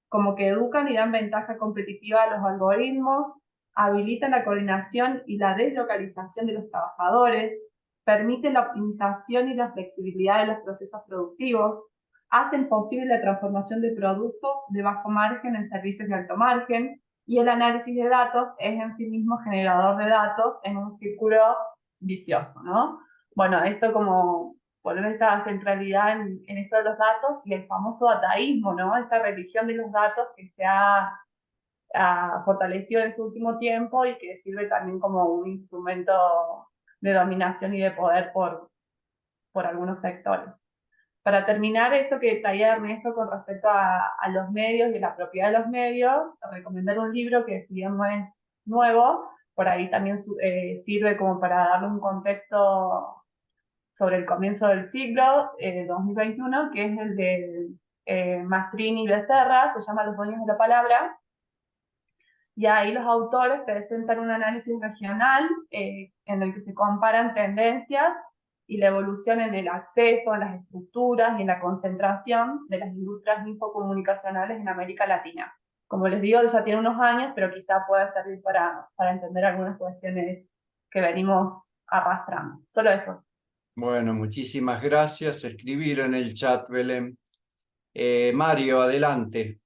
como que educan y dan ventaja competitiva a los algoritmos, habilitan la coordinación y la deslocalización de los trabajadores, permiten la optimización y la flexibilidad de los procesos productivos, hacen posible la transformación de productos de bajo margen en servicios de alto margen, y el análisis de datos es en sí mismo generador de datos en un círculo vicioso, ¿no? Bueno, esto como poner esta centralidad en esto de los datos y el famoso dataísmo, ¿no? Esta religión de los datos que se ha fortalecido en este último tiempo y que sirve también como un instrumento de dominación y de poder por algunos sectores. Para terminar, esto que traía Ernesto con respecto a los medios y la propiedad de los medios, recomendar un libro que si bien no es nuevo, por ahí también sirve como para darle un contexto sobre el comienzo del siglo 2021, que es el de Mastrini y Becerra, se llama Los dueños de la palabra, y ahí los autores presentan un análisis regional en el que se comparan tendencias y la evolución en el acceso, en las estructuras y en la concentración de las industrias infocomunicacionales en América Latina. Como les digo, ya tiene unos años, pero quizá pueda servir para entender algunas cuestiones que venimos arrastrando. Solo eso. Bueno, muchísimas gracias. Escribir en el chat, Belén. Mario, adelante.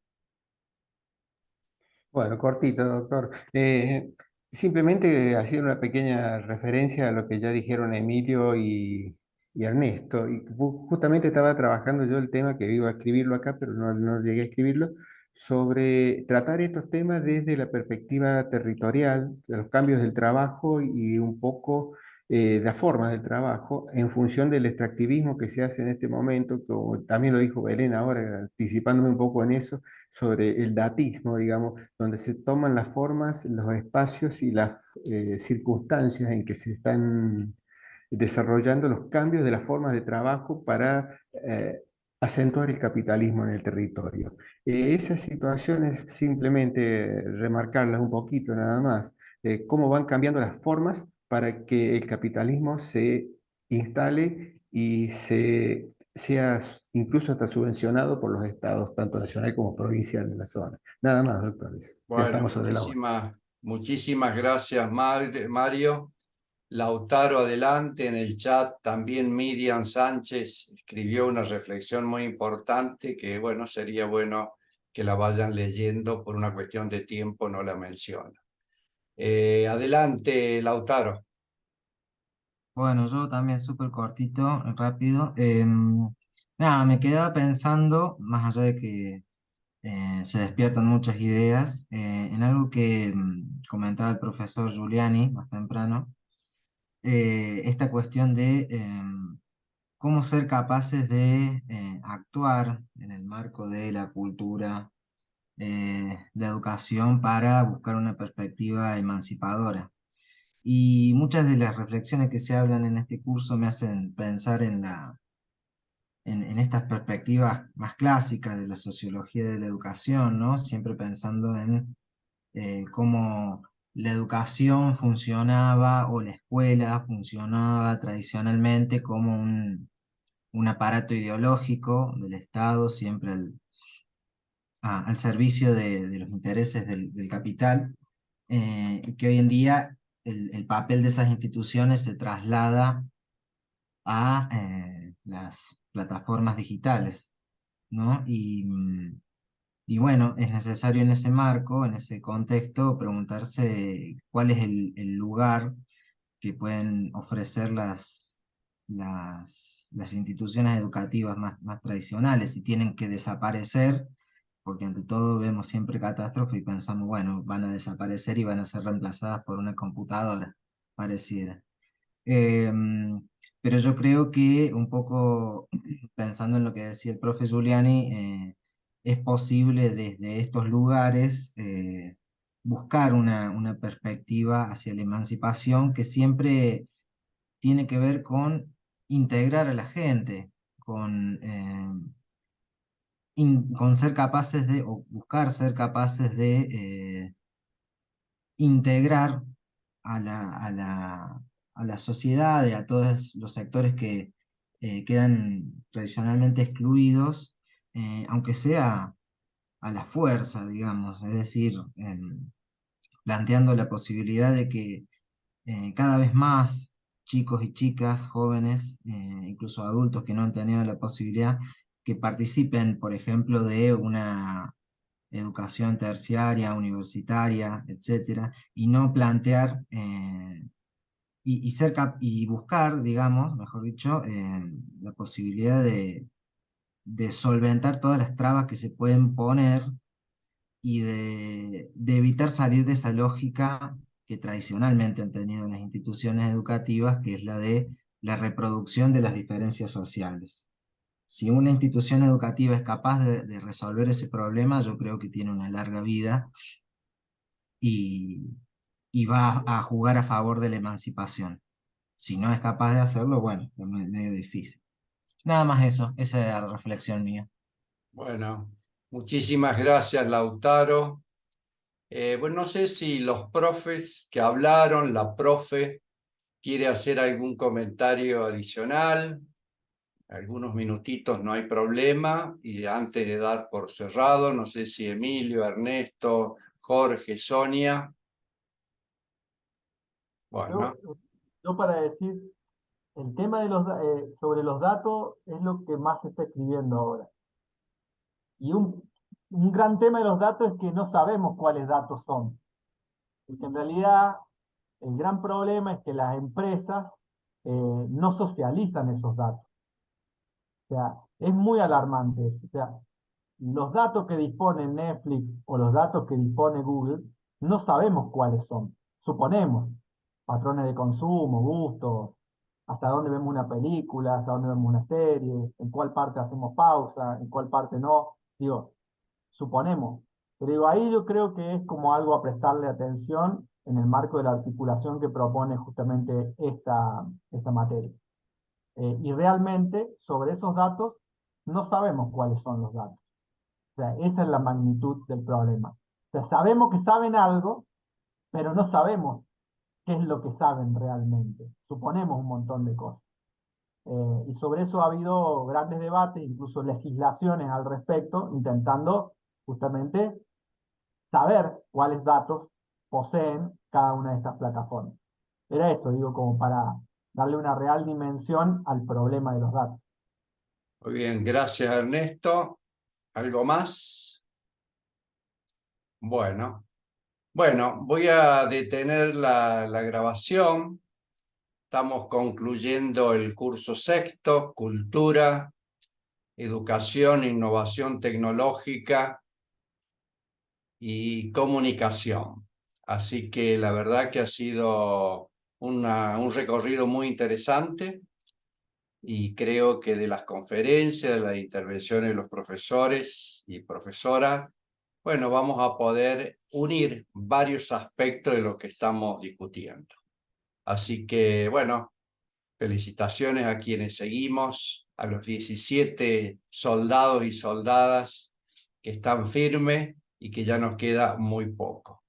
Bueno, cortito, doctor. Simplemente hacía una pequeña referencia a lo que ya dijeron Emilio y Ernesto. Y justamente estaba trabajando yo el tema que iba a escribirlo acá, pero no llegué a escribirlo, sobre tratar estos temas desde la perspectiva territorial, de los cambios del trabajo y un poco la forma del trabajo en función del extractivismo que se hace en este momento, como también lo dijo Belén ahora, anticipándome un poco en eso, sobre el datismo, digamos, donde se toman las formas, los espacios y las circunstancias en que se están desarrollando los cambios de las formas de trabajo para acentuar el capitalismo en el territorio. Esas situaciones, simplemente remarcarlas un poquito nada más, cómo van cambiando las formas para que el capitalismo se instale y sea incluso hasta subvencionado por los estados, tanto nacional como provincial de la zona. Nada más, doctores. Ya Bueno, estamos sobre la hora. muchísimas gracias, Mario. Lautaro, adelante. En el chat también Miriam Sánchez escribió una reflexión muy importante que, bueno, sería bueno que la vayan leyendo, por una cuestión de tiempo no la menciono. Adelante, Lautaro. Bueno, yo también súper cortito, rápido. Nada, me quedaba pensando, más allá de que se despiertan muchas ideas, en algo que comentaba el profesor Giuliani más temprano, esta cuestión de cómo ser capaces de actuar en el marco de la cultura, la educación para buscar una perspectiva emancipadora. Y muchas de las reflexiones que se hablan en este curso me hacen pensar en estas perspectivas más clásicas de la sociología de la educación, ¿no? Siempre pensando en cómo la educación funcionaba o la escuela funcionaba tradicionalmente como un aparato ideológico del Estado, siempre al servicio de los intereses del capital, y que hoy en día el papel de esas instituciones se traslada a las plataformas digitales, ¿no? Y bueno, es necesario en ese marco, en ese contexto, preguntarse cuál es el lugar que pueden ofrecer las instituciones educativas más tradicionales, si tienen que desaparecer, porque ante todo vemos siempre catástrofe y pensamos, bueno, van a desaparecer y van a ser reemplazadas por una computadora, pareciera. Pero yo creo que un poco pensando en lo que decía el profe Giuliani, es posible desde estos lugares buscar una perspectiva hacia la emancipación que siempre tiene que ver con integrar a la gente, con ser capaces de, o buscar ser capaces de integrar a la sociedad y a todos los sectores que quedan tradicionalmente excluidos, aunque sea a la fuerza, digamos, es decir, planteando la posibilidad de que cada vez más chicos y chicas, jóvenes, incluso adultos que no han tenido la posibilidad, que participen, por ejemplo, de una educación terciaria, universitaria, etcétera, y no plantear y buscar, digamos, mejor dicho, la posibilidad de solventar todas las trabas que se pueden poner y de evitar salir de esa lógica que tradicionalmente han tenido las instituciones educativas, que es la de la reproducción de las diferencias sociales. Si una institución educativa es capaz de resolver ese problema, yo creo que tiene una larga vida y, y va a jugar a favor de la emancipación. Si no es capaz de hacerlo, bueno, es medio difícil. Nada más eso, esa es la reflexión mía. Bueno, muchísimas gracias, Lautaro. Bueno, no sé si los profes que hablaron, la profe, quiere hacer algún comentario adicional. Algunos minutitos, no hay problema. Y antes de dar por cerrado, no sé si Emilio, Ernesto, Jorge, Sonia. Bueno, Yo para decir, el tema de sobre los datos es lo que más se está escribiendo ahora. Y un gran tema de los datos es que no sabemos cuáles datos son. Porque en realidad el gran problema es que las empresas no socializan esos datos. O sea, es muy alarmante eso. O sea, los datos que dispone Netflix o los datos que dispone Google, no sabemos cuáles son. Suponemos patrones de consumo, gustos, hasta dónde vemos una película, hasta dónde vemos una serie, en cuál parte hacemos pausa, en cuál parte no. Digo, suponemos. Pero digo, ahí yo creo que es como algo a prestarle atención en el marco de la articulación que propone justamente esta materia. Y realmente sobre esos datos no sabemos cuáles son los datos. O sea, esa es la magnitud del problema. O sea, sabemos que saben algo, pero no sabemos qué es lo que saben realmente. Suponemos un montón de cosas. Y sobre eso ha habido grandes debates, incluso legislaciones al respecto, intentando justamente saber cuáles datos poseen cada una de estas plataformas. Era eso, digo, como para darle una real dimensión al problema de los datos. muy bien, gracias Ernesto. ¿Algo más? Bueno, voy a detener la grabación. Estamos concluyendo el curso sexto, Cultura, Educación, Innovación Tecnológica y Comunicación. Así que la verdad que ha sido un recorrido muy interesante y creo que de las conferencias, de las intervenciones de los profesores y profesoras, bueno, vamos a poder unir varios aspectos de lo que estamos discutiendo. Así que, bueno, felicitaciones a quienes seguimos, a los 17 soldados y soldadas que están firmes y que ya nos queda muy poco.